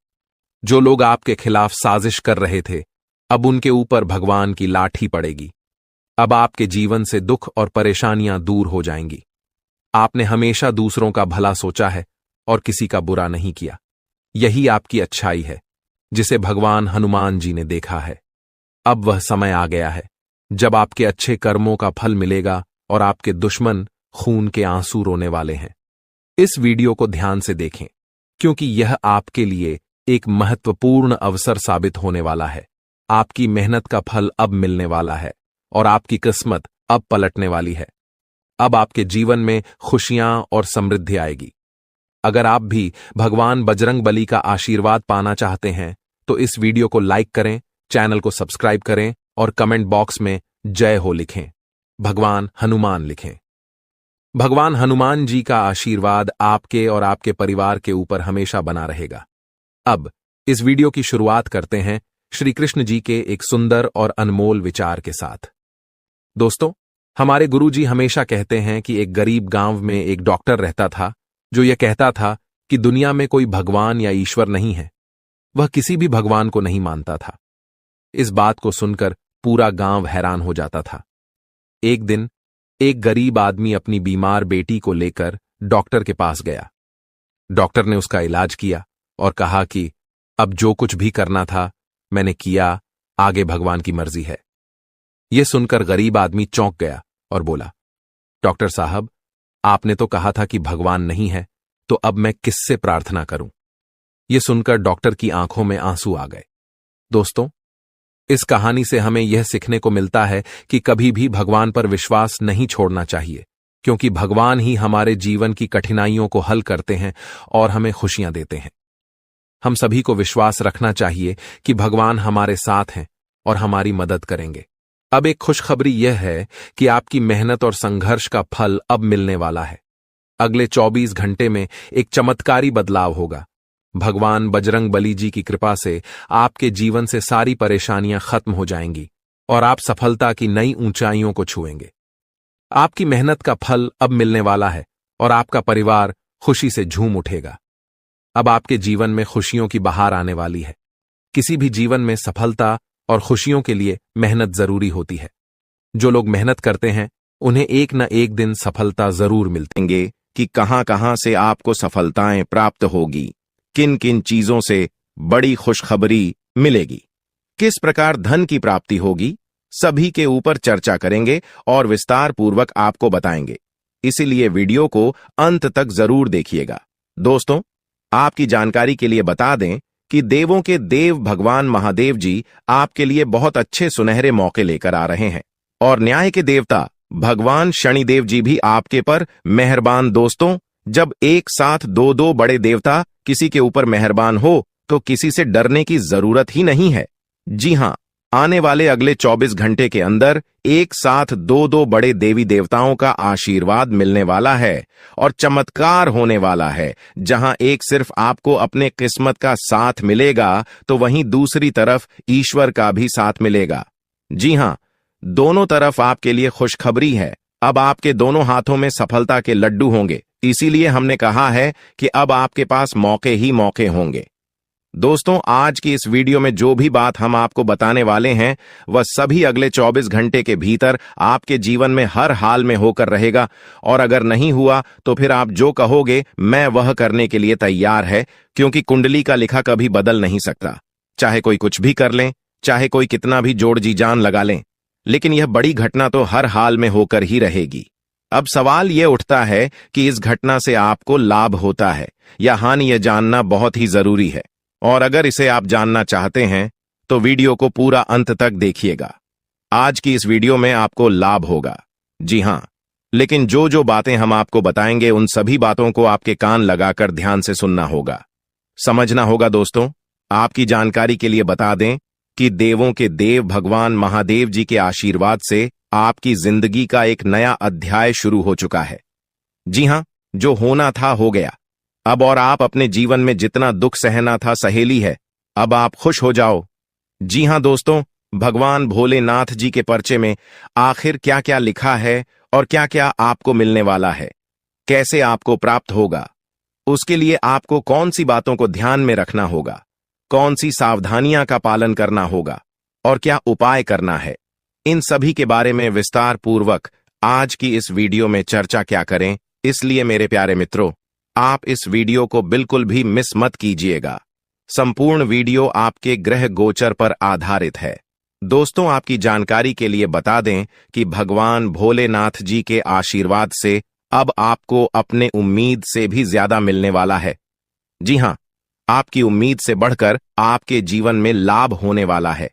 जो लोग आपके खिलाफ साजिश कर रहे थे, अब उनके ऊपर भगवान की लाठी पड़ेगी। अब आपके जीवन से दुख और परेशानियां दूर हो जाएंगी। आपने हमेशा दूसरों का भला सोचा है और किसी का बुरा नहीं किया। यही आपकी अच्छाई है जिसे भगवान हनुमान जी ने देखा है। अब वह समय आ गया है जब आपके अच्छे कर्मों का फल मिलेगा और आपके दुश्मन खून के आंसू रोने वाले हैं। इस वीडियो को ध्यान से देखें, क्योंकि यह आपके लिए एक महत्वपूर्ण अवसर साबित होने वाला है। आपकी मेहनत का फल अब मिलने वाला है और आपकी किस्मत अब पलटने वाली है। अब आपके जीवन में खुशियां और समृद्धि आएगी। अगर आप भी भगवान बजरंग बली का आशीर्वाद पाना चाहते हैं तो इस वीडियो को लाइक करें, चैनल को सब्सक्राइब करें और कमेंट बॉक्स में जय हो लिखें, भगवान हनुमान लिखें। भगवान हनुमान जी का आशीर्वाद आपके और आपके परिवार के ऊपर हमेशा बना रहेगा। अब इस वीडियो की शुरुआत करते हैं श्री कृष्ण जी के एक सुंदर और अनमोल विचार के साथ। दोस्तों, हमारे गुरुजी हमेशा कहते हैं कि एक गरीब गांव में एक डॉक्टर रहता था जो यह कहता था कि दुनिया में कोई भगवान या ईश्वर नहीं है। वह किसी भी भगवान को नहीं मानता था। इस बात को सुनकर पूरा गांव हैरान हो जाता था। एक दिन एक गरीब आदमी अपनी बीमार बेटी को लेकर डॉक्टर के पास गया। डॉक्टर ने उसका इलाज किया और कहा कि अब जो कुछ भी करना था मैंने किया, आगे भगवान की मर्जी है। यह सुनकर गरीब आदमी चौंक गया और बोला, डॉक्टर साहब, आपने तो कहा था कि भगवान नहीं है, तो अब मैं किससे प्रार्थना करूं? यह सुनकर डॉक्टर की आंखों में आंसू आ गए। दोस्तों, इस कहानी से हमें यह सीखने को मिलता है कि कभी भी भगवान पर विश्वास नहीं छोड़ना चाहिए, क्योंकि भगवान ही हमारे जीवन की कठिनाइयों को हल करते हैं और हमें खुशियां देते हैं। हम सभी को विश्वास रखना चाहिए कि भगवान हमारे साथ हैं और हमारी मदद करेंगे। अब एक खुशखबरी यह है कि आपकी मेहनत और संघर्ष का फल अब मिलने वाला है। अगले 24 घंटे में एक चमत्कारी बदलाव होगा। भगवान बजरंग बली जी की कृपा से आपके जीवन से सारी परेशानियां खत्म हो जाएंगी और आप सफलता की नई ऊंचाइयों को छुएंगे। आपकी मेहनत का फल अब मिलने वाला है और आपका परिवार खुशी से झूम उठेगा। अब आपके जीवन में खुशियों की बहार आने वाली है। किसी भी जीवन में सफलता और खुशियों के लिए मेहनत जरूरी होती है। जो लोग मेहनत करते हैं उन्हें एक न एक दिन सफलता जरूर मिलती है। कि कहां-कहां से आपको सफलताएं प्राप्त होगी, किन किन चीजों से बड़ी खुशखबरी मिलेगी, किस प्रकार धन की प्राप्ति होगी, सभी के ऊपर चर्चा करेंगे और विस्तार पूर्वक आपको बताएंगे। इसीलिए वीडियो को अंत तक जरूर देखिएगा। दोस्तों, आपकी जानकारी के लिए बता दें कि देवों के देव भगवान महादेव जी आपके लिए बहुत अच्छे सुनहरे मौके लेकर आ रहे हैं और न्याय के देवता भगवान शनिदेव जी भी आपके पर मेहरबान। दोस्तों, जब एक साथ दो दो बड़े देवता किसी के ऊपर मेहरबान हो तो किसी से डरने की जरूरत ही नहीं है। जी हां, आने वाले अगले 24 घंटे के अंदर एक साथ दो दो बड़े देवी देवताओं का आशीर्वाद मिलने वाला है और चमत्कार होने वाला है। जहां एक सिर्फ आपको अपने किस्मत का साथ मिलेगा तो वहीं दूसरी तरफ ईश्वर का भी साथ मिलेगा। जी हां, दोनों तरफ आपके लिए खुशखबरी है। अब आपके दोनों हाथों में सफलता के लड्डू होंगे। इसीलिए हमने कहा है कि अब आपके पास मौके ही मौके होंगे। दोस्तों, आज की इस वीडियो में जो भी बात हम आपको बताने वाले हैं वह सभी अगले 24 घंटे के भीतर आपके जीवन में हर हाल में होकर रहेगा और अगर नहीं हुआ तो फिर आप जो कहोगे मैं वह करने के लिए तैयार है, क्योंकि कुंडली का लिखा कभी बदल नहीं सकता। चाहे कोई कुछ भी कर लें, चाहे कोई कितना भी जोड़ जी जान लगा लें, लेकिन यह बड़ी घटना तो हर हाल में होकर ही रहेगी। अब सवाल यह उठता है कि इस घटना से आपको लाभ होता है या हानि, यह जानना बहुत ही जरूरी है। और अगर इसे आप जानना चाहते हैं तो वीडियो को पूरा अंत तक देखिएगा। आज की इस वीडियो में आपको लाभ होगा। जी हां, लेकिन जो जो बातें हम आपको बताएंगे उन सभी बातों को आपके कान लगाकर ध्यान से सुनना होगा, समझना होगा। दोस्तों, आपकी जानकारी के लिए बता दें कि देवों के देव भगवान महादेव जी के आशीर्वाद से आपकी जिंदगी का एक नया अध्याय शुरू हो चुका है। जी हां, जो होना था हो गया अब, और आप अपने जीवन में जितना दुख सहना था सहेली है। अब आप खुश हो जाओ। जी हां दोस्तों, भगवान भोलेनाथ जी के पर्चे में आखिर क्या क्या लिखा है और क्या क्या आपको मिलने वाला है, कैसे आपको प्राप्त होगा, उसके लिए आपको कौन सी बातों को ध्यान में रखना होगा, कौन सी सावधानियां का पालन करना होगा और क्या उपाय करना है, इन सभी के बारे में विस्तार पूर्वक आज की इस वीडियो में चर्चा क्या करें। इसलिए मेरे प्यारे मित्रों, आप इस वीडियो को बिल्कुल भी मिस मत कीजिएगा। संपूर्ण वीडियो आपके ग्रह गोचर पर आधारित है। दोस्तों, आपकी जानकारी के लिए बता दें कि भगवान भोलेनाथ जी के आशीर्वाद से अब आपको अपने उम्मीद से भी ज्यादा मिलने वाला है। जी हां, आपकी उम्मीद से बढ़कर आपके जीवन में लाभ होने वाला है।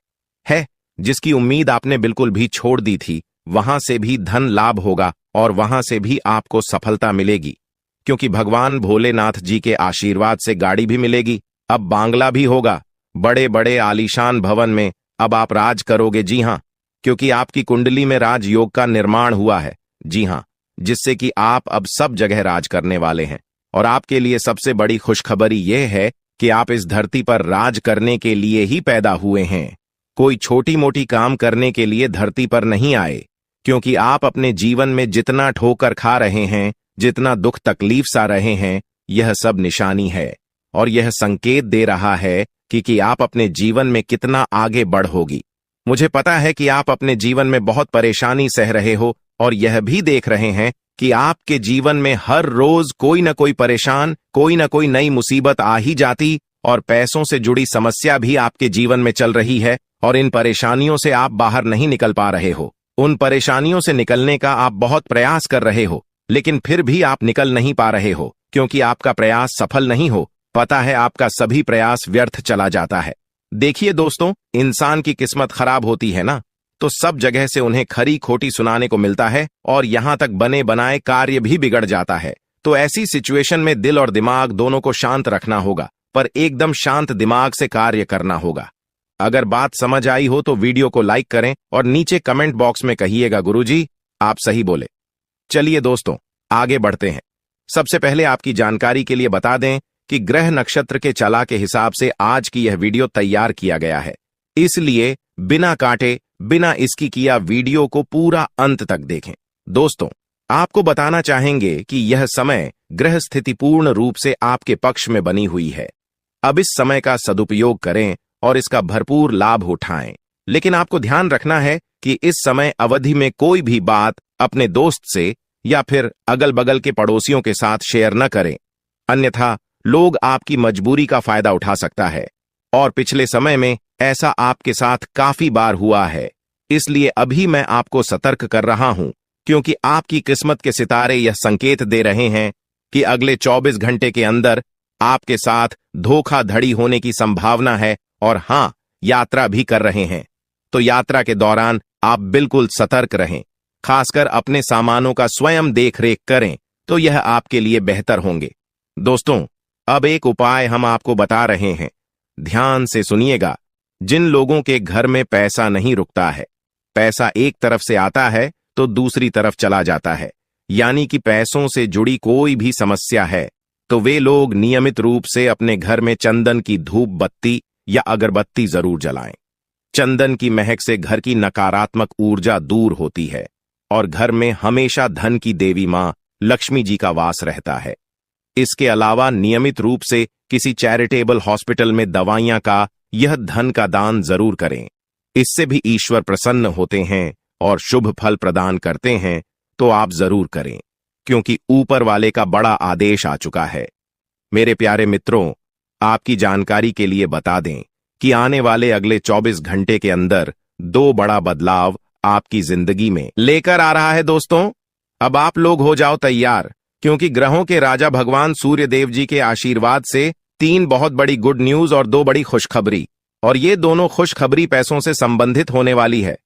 जिसकी उम्मीद आपने बिल्कुल भी छोड़ दी थी, वहां से भी धन लाभ होगा और वहां से भी आपको सफलता मिलेगी, क्योंकि भगवान भोलेनाथ जी के आशीर्वाद से गाड़ी भी मिलेगी। अब बांग्ला भी होगा। बड़े बड़े आलीशान भवन में अब आप राज करोगे। जी हां, क्योंकि आपकी कुंडली में राजयोग का निर्माण हुआ है। जी हां, जिससे कि आप अब सब जगह राज करने वाले हैं। और आपके लिए सबसे बड़ी खुशखबरी यह है कि आप इस धरती पर राज करने के लिए ही पैदा हुए हैं। कोई छोटी मोटी काम करने के लिए धरती पर नहीं आए, क्योंकि आप अपने जीवन में जितना ठोकर खा रहे हैं, जितना दुख तकलीफ सा रहे हैं, यह सब निशानी है और यह संकेत दे रहा है कि आप अपने जीवन में कितना आगे बढ़ोगी। मुझे पता है कि आप अपने जीवन में बहुत परेशानी सह रहे हो और यह भी देख रहे हैं कि आपके जीवन में हर रोज कोई न कोई परेशान, कोई न कोई नई मुसीबत आ ही जाती और पैसों से जुड़ी समस्या भी आपके जीवन में चल रही है और इन परेशानियों से आप बाहर नहीं निकल पा रहे हो। उन परेशानियों से निकलने का आप बहुत प्रयास कर रहे हो, लेकिन फिर भी आप निकल नहीं पा रहे हो, क्योंकि आपका प्रयास सफल नहीं हो। पता है, आपका सभी प्रयास व्यर्थ चला जाता है। देखिए दोस्तों, इंसान की किस्मत खराब होती है ना, तो सब जगह से उन्हें खरी खोटी सुनाने को मिलता है और यहां तक बने बनाए कार्य भी बिगड़ जाता है। तो ऐसी सिचुएशन में दिल और दिमाग दोनों को शांत रखना होगा, पर एकदम शांत दिमाग से कार्य करना होगा। अगर बात समझ आई हो तो वीडियो को लाइक करें और नीचे कमेंट बॉक्स में कहिएगा गुरुजी आप सही बोले। चलिए दोस्तों, आगे बढ़ते हैं। सबसे पहले आपकी जानकारी के लिए बता दें कि ग्रह नक्षत्र के चला के हिसाब से आज की यह वीडियो तैयार किया गया है, इसलिए बिना काटे बिना इसकी किया वीडियो को पूरा अंत तक देखें। दोस्तों, आपको बताना चाहेंगे कि यह समय ग्रह स्थिति पूर्ण रूप से आपके पक्ष में बनी हुई है। अब इस समय का सदुपयोग करें और इसका भरपूर लाभ उठाएं। लेकिन आपको ध्यान रखना है कि इस समय अवधि में कोई भी बात अपने दोस्त से या फिर अगल बगल के पड़ोसियों के साथ शेयर न करें, अन्यथा लोग आपकी मजबूरी का फायदा उठा सकता है। और पिछले समय में ऐसा आपके साथ काफी बार हुआ है, इसलिए अभी मैं आपको सतर्क कर रहा हूं, क्योंकि आपकी किस्मत के सितारे यह संकेत दे रहे हैं कि अगले 24 घंटे के अंदर आपके साथ धोखाधड़ी होने की संभावना है। और हां, यात्रा भी कर रहे हैं, तो यात्रा के दौरान आप बिल्कुल सतर्क रहें। खासकर अपने सामानों का स्वयं देखरेख करें, तो यह आपके लिए बेहतर होंगे। दोस्तों, अब एक उपाय हम आपको बता रहे हैं, ध्यान से सुनिएगा। जिन लोगों के घर में पैसा नहीं रुकता है, पैसा एक तरफ से आता है तो दूसरी तरफ चला जाता है, यानी कि पैसों से जुड़ी कोई भी समस्या है, तो वे लोग नियमित रूप से अपने घर में चंदन की धूप बत्ती या अगरबत्ती जरूर जलाएं। चंदन की महक से घर की नकारात्मक ऊर्जा दूर होती है और घर में हमेशा धन की देवी मां लक्ष्मी जी का वास रहता है। इसके अलावा नियमित रूप से किसी चैरिटेबल हॉस्पिटल में दवाइयां का यह धन का दान जरूर करें। इससे भी ईश्वर प्रसन्न होते हैं और शुभ फल प्रदान करते हैं, तो आप जरूर करें, क्योंकि ऊपर वाले का बड़ा आदेश आ चुका है। मेरे प्यारे मित्रों, आपकी जानकारी के लिए बता दें कि आने वाले अगले 24 घंटे के अंदर 2 बड़ा बदलाव आपकी जिंदगी में लेकर आ रहा है। दोस्तों, अब आप लोग हो जाओ तैयार, क्योंकि ग्रहों के राजा भगवान सूर्य देव जी के आशीर्वाद से 3 बहुत बड़ी गुड न्यूज और 2 बड़ी खुशखबरी, और ये दोनों खुशखबरी पैसों से संबंधित होने वाली है।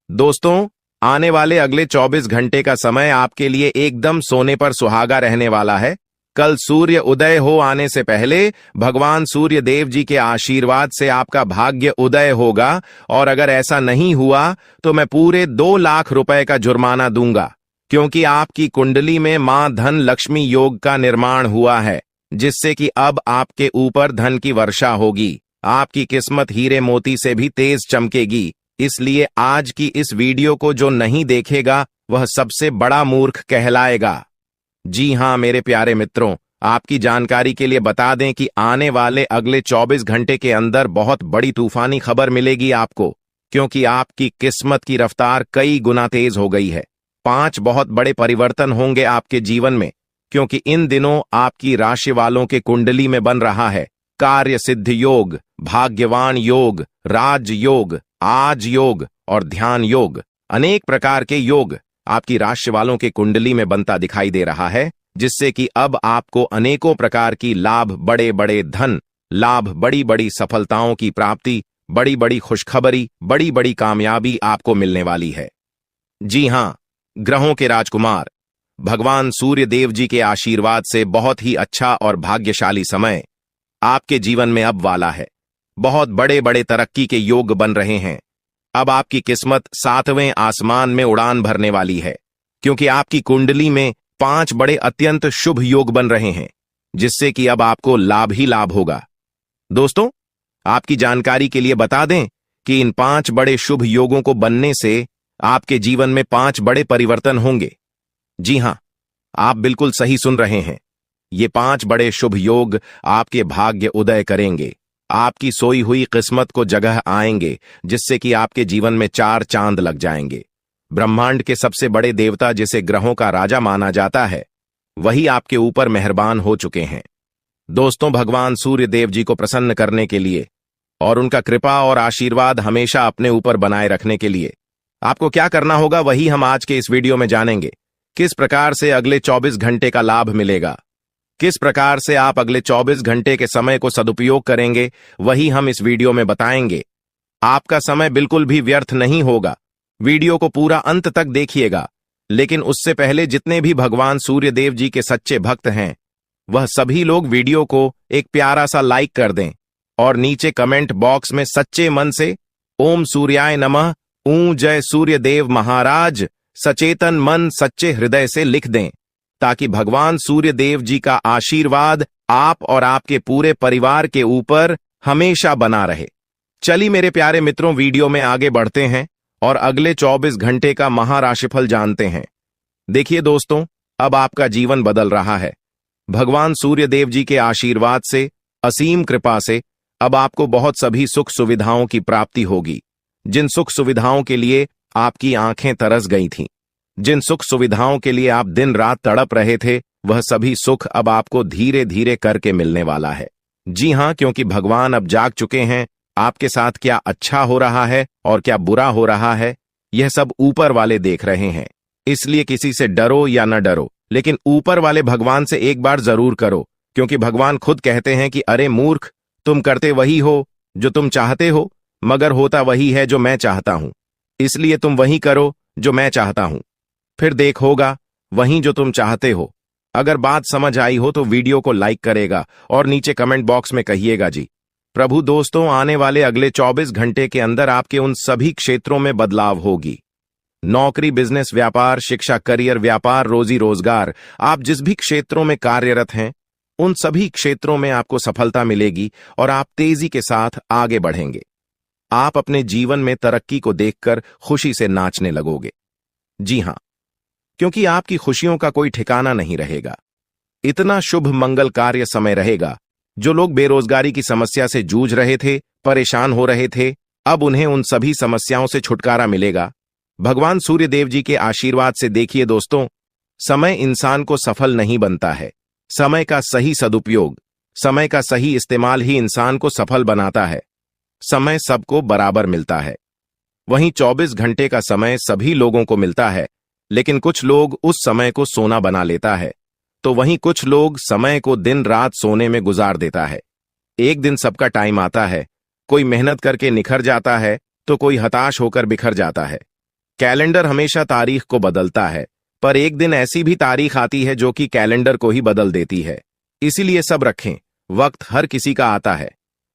दोस्तों, आने वाले अगले 24 घंटे का समय आपके लिए एकदम सोने पर सुहागा रहने वाला है। कल सूर्य उदय हो आने से पहले भगवान सूर्य देव जी के आशीर्वाद से आपका भाग्य उदय होगा, और अगर ऐसा नहीं हुआ तो मैं पूरे 2 लाख रुपए का जुर्माना दूंगा, क्योंकि आपकी कुंडली में मां धन लक्ष्मी योग का निर्माण हुआ है, जिससे कि अब आपके ऊपर धन की वर्षा होगी। आपकी किस्मत हीरे मोती से भी तेज चमकेगी। इसलिए आज की इस वीडियो को जो नहीं देखेगा वह सबसे बड़ा मूर्ख कहलाएगा। जी हां मेरे प्यारे मित्रों, आपकी जानकारी के लिए बता दें कि आने वाले अगले 24 घंटे के अंदर बहुत बड़ी तूफानी खबर मिलेगी आपको, क्योंकि आपकी किस्मत की रफ्तार कई गुना तेज हो गई है। 5 बहुत बड़े परिवर्तन होंगे आपके जीवन में, क्योंकि इन दिनों आपकी राशि वालों के कुंडली में बन रहा है कार्य सिद्ध योग, भाग्यवान योग, राज योग, आज योग और ध्यान योग। अनेक प्रकार के योग आपकी राशि वालों के कुंडली में बनता दिखाई दे रहा है, जिससे कि अब आपको अनेकों प्रकार की लाभ, बड़े बड़े धन लाभ, बड़ी बड़ी सफलताओं की प्राप्ति, बड़ी बड़ी खुशखबरी, बड़ी बड़ी कामयाबी आपको मिलने वाली है। जी हां, ग्रहों के राजकुमार भगवान सूर्य देव जी के आशीर्वाद से बहुत ही अच्छा और भाग्यशाली समय आपके जीवन में अब वाला है। बहुत बड़े बड़े तरक्की के योग बन रहे हैं। अब आपकी किस्मत 7वें आसमान में उड़ान भरने वाली है, क्योंकि आपकी कुंडली में 5 बड़े अत्यंत शुभ योग बन रहे हैं, जिससे कि अब आपको लाभ ही लाभ होगा। दोस्तों, आपकी जानकारी के लिए बता दें कि इन 5 बड़े शुभ योगों को बनने से आपके जीवन में 5 बड़े परिवर्तन होंगे। जी हां, आप बिल्कुल सही सुन रहे हैं। ये 5 बड़े शुभ योग आपके भाग्य उदय करेंगे, आपकी सोई हुई किस्मत को जगह आएंगे, जिससे कि आपके जीवन में 4 चांद लग जाएंगे। ब्रह्मांड के सबसे बड़े देवता, जिसे ग्रहों का राजा माना जाता है, वही आपके ऊपर मेहरबान हो चुके हैं। दोस्तों, भगवान सूर्य देव जी को प्रसन्न करने के लिए और उनका कृपा और आशीर्वाद हमेशा अपने ऊपर बनाए रखने के लिए आपको क्या करना होगा, वही हम आज के इस वीडियो में जानेंगे। किस प्रकार से अगले 24 घंटे का लाभ मिलेगा, किस प्रकार से आप अगले 24 घंटे के समय को सदुपयोग करेंगे, वही हम इस वीडियो में बताएंगे। आपका समय बिल्कुल भी व्यर्थ नहीं होगा। वीडियो को पूरा अंत तक देखिएगा, लेकिन उससे पहले जितने भी भगवान सूर्य देव जी के सच्चे भक्त हैं, वह सभी लोग वीडियो को एक प्यारा सा लाइक कर दें और नीचे कमेंट बॉक्स में सच्चे मन से ओम सूर्याय नमः, ऊं जय सूर्य देव महाराज, सचेतन मन सच्चे हृदय से लिख दें। ताकि भगवान सूर्य देव जी का आशीर्वाद आप और आपके पूरे परिवार के ऊपर हमेशा बना रहे। चलिए मेरे प्यारे मित्रों, वीडियो में आगे बढ़ते हैं और अगले 24 घंटे का महाराशिफल जानते हैं। देखिए दोस्तों, अब आपका जीवन बदल रहा है। भगवान सूर्य देव जी के आशीर्वाद से, असीम कृपा से अब आपको बहुत सभी सुख सुविधाओं की प्राप्ति होगी। जिन सुख सुविधाओं के लिए आपकी आंखें तरस गई थीं, जिन सुख सुविधाओं के लिए आप दिन रात तड़प रहे थे, वह सभी सुख अब आपको धीरे धीरे करके मिलने वाला है। जी हां, क्योंकि भगवान अब जाग चुके हैं। आपके साथ क्या अच्छा हो रहा है और क्या बुरा हो रहा है, यह सब ऊपर वाले देख रहे हैं। इसलिए किसी से डरो या न डरो, लेकिन ऊपर वाले भगवान से एक बार जरूर करो, क्योंकि भगवान खुद कहते हैं कि अरे मूर्ख, तुम करते वही हो जो तुम चाहते हो, मगर होता वही है जो मैं चाहता हूं। इसलिए तुम वही करो जो मैं चाहता हूं, फिर देख होगा वही जो तुम चाहते हो। अगर बात समझ आई हो तो वीडियो को लाइक करेगा और नीचे कमेंट बॉक्स में कहिएगा जी। प्रभु दोस्तों, आने वाले अगले 24 घंटे के अंदर आपके उन सभी क्षेत्रों में बदलाव होगी। नौकरी, बिजनेस, व्यापार, शिक्षा, करियर, व्यापार, रोजी रोजगार, आप जिस भी क्षेत्रों में कार्यरत हैं, उन सभी क्षेत्रों में आपको सफलता मिलेगी और आप तेजी के साथ आगे बढ़ेंगे। आप अपने जीवन में तरक्की को देखकर खुशी से नाचने लगोगे। जी हां, क्योंकि आपकी खुशियों का कोई ठिकाना नहीं रहेगा। इतना शुभ मंगल कार्य समय रहेगा। जो लोग बेरोजगारी की समस्या से जूझ रहे थे, परेशान हो रहे थे, अब उन्हें उन सभी समस्याओं से छुटकारा मिलेगा भगवान सूर्य देव जी के आशीर्वाद से। देखिए दोस्तों, समय इंसान को सफल नहीं बनता है। समय का सही सदुपयोग, समय का सही इस्तेमाल ही इंसान को सफल बनाता है। समय सबको बराबर मिलता है। वहीं 24 घंटे का समय सभी लोगों को मिलता है, लेकिन कुछ लोग उस समय को सोना बना लेता है, तो वहीं कुछ लोग समय को दिन रात सोने में गुजार देता है। एक दिन सबका टाइम आता है, कोई मेहनत करके निखर जाता है तो कोई हताश होकर बिखर जाता है। कैलेंडर हमेशा तारीख को बदलता है, पर एक दिन ऐसी भी तारीख आती है जो कि कैलेंडर को ही बदल देती है। इसीलिए सब रखें, वक्त हर किसी का आता है।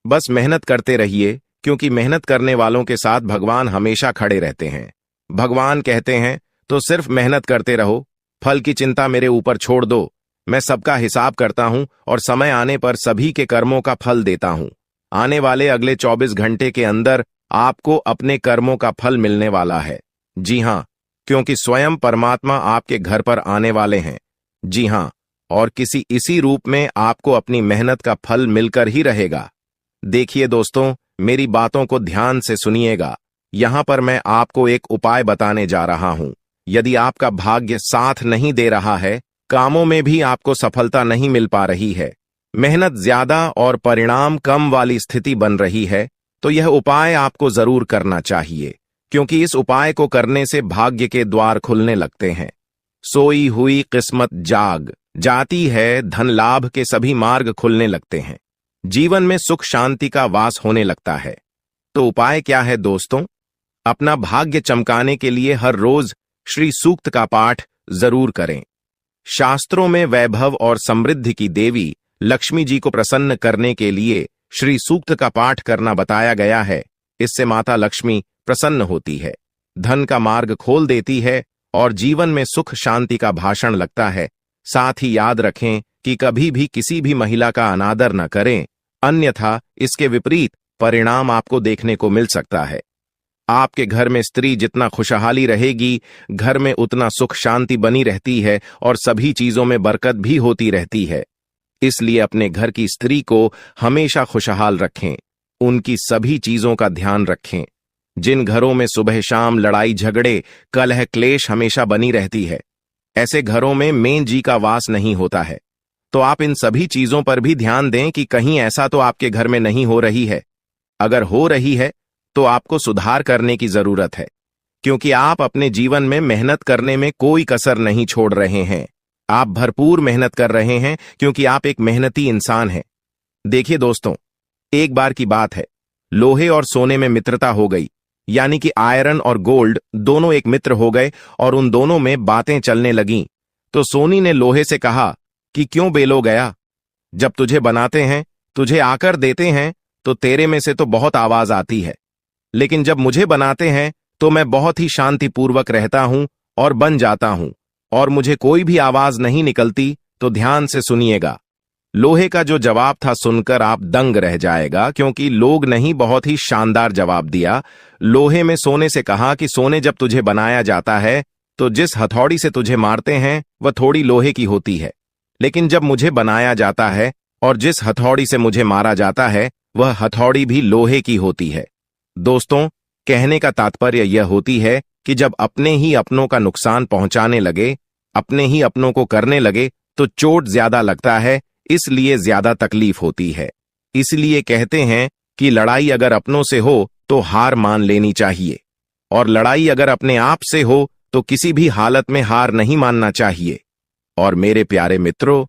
बस मेहनत करते रहिए, क्योंकि मेहनत करने वालों के साथ भगवान हमेशा खड़े रहते हैं। भगवान कहते हैं तो सिर्फ मेहनत करते रहो, फल की चिंता मेरे ऊपर छोड़ दो। मैं सबका हिसाब करता हूं और समय आने पर सभी के कर्मों का फल देता हूं। आने वाले अगले 24 घंटे के अंदर आपको अपने कर्मों का फल मिलने वाला है। जी हां, क्योंकि स्वयं परमात्मा आपके घर पर आने वाले हैं। जी हां, और किसी इसी रूप में आपको अपनी मेहनत का फल मिलकर ही रहेगा। देखिए दोस्तों, मेरी बातों को ध्यान से सुनिएगा। यहां पर मैं आपको एक उपाय बताने जा रहा हूं। यदि आपका भाग्य साथ नहीं दे रहा है, कामों में भी आपको सफलता नहीं मिल पा रही है, मेहनत ज्यादा और परिणाम कम वाली स्थिति बन रही है, तो यह उपाय आपको जरूर करना चाहिए, क्योंकि इस उपाय को करने से भाग्य के द्वार खुलने लगते हैं। सोई हुई किस्मत जाग जाती है, धन लाभ के सभी मार्ग खुलने लगते हैं, जीवन में सुख शांति का वास होने लगता है। तो उपाय क्या है दोस्तों? अपना भाग्य चमकाने के लिए हर रोज श्री सूक्त का पाठ जरूर करें। शास्त्रों में वैभव और समृद्धि की देवी लक्ष्मी जी को प्रसन्न करने के लिए श्री सूक्त का पाठ करना बताया गया है। इससे माता लक्ष्मी प्रसन्न होती है, धन का मार्ग खोल देती है और जीवन में सुख शांति का भाषण लगता है। साथ ही याद रखें कि कभी भी किसी भी महिला का अनादर न करें, अन्यथा इसके विपरीत परिणाम आपको देखने को मिल सकता है। आपके घर में स्त्री जितना खुशहाली रहेगी, घर में उतना सुख शांति बनी रहती है और सभी चीजों में बरकत भी होती रहती है। इसलिए अपने घर की स्त्री को हमेशा खुशहाल रखें, उनकी सभी चीजों का ध्यान रखें। जिन घरों में सुबह शाम लड़ाई झगड़े कलह क्लेश हमेशा बनी रहती है, ऐसे घरों में मेन जी का वास नहीं होता है। तो आप इन सभी चीजों पर भी ध्यान दें कि कहीं ऐसा तो आपके घर में नहीं हो रही है। अगर हो रही है तो आपको सुधार करने की जरूरत है, क्योंकि आप अपने जीवन में मेहनत करने में कोई कसर नहीं छोड़ रहे हैं। आप भरपूर मेहनत कर रहे हैं, क्योंकि आप एक मेहनती इंसान हैं। देखिए दोस्तों, एक बार की बात है, लोहे और सोने में मित्रता हो गई, यानी कि आयरन और गोल्ड दोनों एक मित्र हो गए और उन दोनों में बातें चलने लगीं। तो सोनी ने लोहे से कहा कि क्यों बेलो गया, जब तुझे बनाते हैं, तुझे आकर देते हैं, तो तेरे में से तो बहुत आवाज आती है, लेकिन जब मुझे बनाते हैं तो मैं बहुत ही शांतिपूर्वक रहता हूं और बन जाता हूं। और मुझे कोई भी आवाज नहीं निकलती तो ध्यान से सुनिएगा। लोहे का जो जवाब था सुनकर आप दंग रह जाएगा, क्योंकि लोग नहीं बहुत ही शानदार जवाब दिया। लोहे में सोने से कहा कि सोने जब तुझे बनाया जाता है तो जिस हथौड़ी से तुझे मारते हैं वह थोड़ी लोहे की होती है, लेकिन जब मुझे बनाया जाता है और जिस हथौड़ी से मुझे मारा जाता है वह हथौड़ी भी लोहे की होती है। दोस्तों, कहने का तात्पर्य यह होती है कि जब अपने ही अपनों का नुकसान पहुंचाने लगे, अपने ही अपनों को करने लगे, तो चोट ज्यादा लगता है, इसलिए ज्यादा तकलीफ होती है। इसलिए कहते हैं कि लड़ाई अगर अपनों से हो तो हार मान लेनी चाहिए, और लड़ाई अगर अपने आप से हो तो किसी भी हालत में हार नहीं मानना चाहिए। और मेरे प्यारे मित्रों,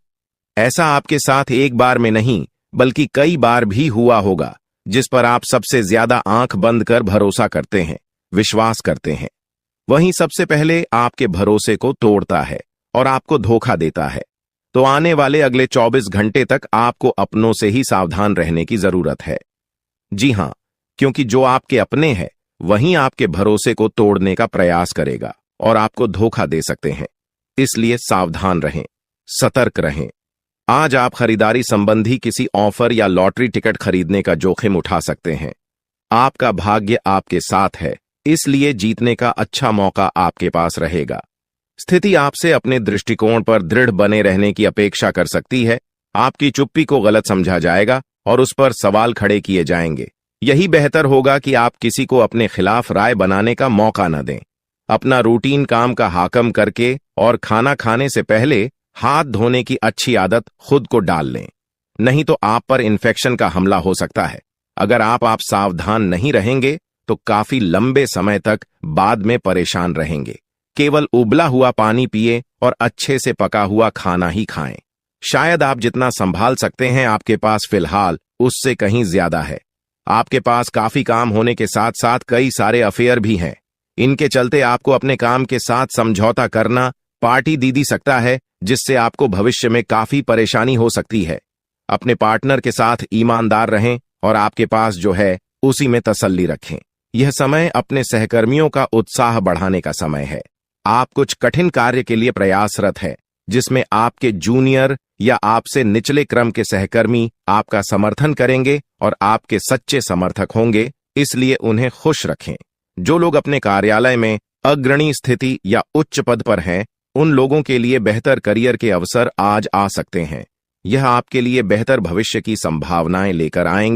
ऐसा आपके साथ एक बार में नहीं बल्कि कई बार भी हुआ होगा, जिस पर आप सबसे ज्यादा आंख बंद कर भरोसा करते हैं, विश्वास करते हैं। वहीं सबसे पहले आपके भरोसे को तोड़ता है और आपको धोखा देता है। तो आने वाले अगले 24 घंटे तक आपको अपनों से ही सावधान रहने की जरूरत है। जी हां, क्योंकि जो आपके अपने हैं वहीं आपके भरोसे को तोड़ने का प्रयास करेगा और आपको धोखा दे सकते हैं। इसलिए सावधान रहें, सतर्क रहें। आज आप खरीदारी संबंधी किसी ऑफर या लॉटरी टिकट खरीदने का जोखिम उठा सकते हैं। आपका भाग्य आपके साथ है, इसलिए जीतने का अच्छा मौका आपके पास रहेगा। स्थिति आपसे अपने दृष्टिकोण पर दृढ़ बने रहने की अपेक्षा कर सकती है। आपकी चुप्पी को गलत समझा जाएगा और उस पर सवाल खड़े किए जाएंगे। यही बेहतर होगा कि आप किसी को अपने खिलाफ राय बनाने का मौका न दें। अपना रूटीन काम का हाकम करके और खाना खाने से पहले हाथ धोने की अच्छी आदत खुद को डाल लें, नहीं तो आप पर इन्फेक्शन का हमला हो सकता है। अगर आप सावधान नहीं रहेंगे तो काफी लंबे समय तक बाद में परेशान रहेंगे। केवल उबला हुआ पानी पिए और अच्छे से पका हुआ खाना ही खाएं। शायद आप जितना संभाल सकते हैं आपके पास फिलहाल उससे कहीं ज्यादा है। आपके पास काफी काम होने के साथ साथ कई सारे अफेयर भी हैं। इनके चलते आपको अपने काम के साथ समझौता करना पार्टी दी सकता है, जिससे आपको भविष्य में काफी परेशानी हो सकती है। अपने पार्टनर के साथ ईमानदार रहें और आपके पास जो है उसी में तसल्ली रखें। यह समय अपने सहकर्मियों का उत्साह बढ़ाने का समय है। आप कुछ कठिन कार्य के लिए प्रयासरत है, जिसमें आपके जूनियर या आपसे निचले क्रम के सहकर्मी आपका समर्थन करेंगे और आपके सच्चे समर्थक होंगे, इसलिए उन्हें खुश रखें। जो लोग अपने कार्यालय में अग्रणी स्थिति या उच्च पद पर हैं, उन लोगों के लिए बेहतर करियर के अवसर आज आ सकते हैं। यह आपके लिए बेहतर भविष्य की संभावनाएं लेकर आएंगे।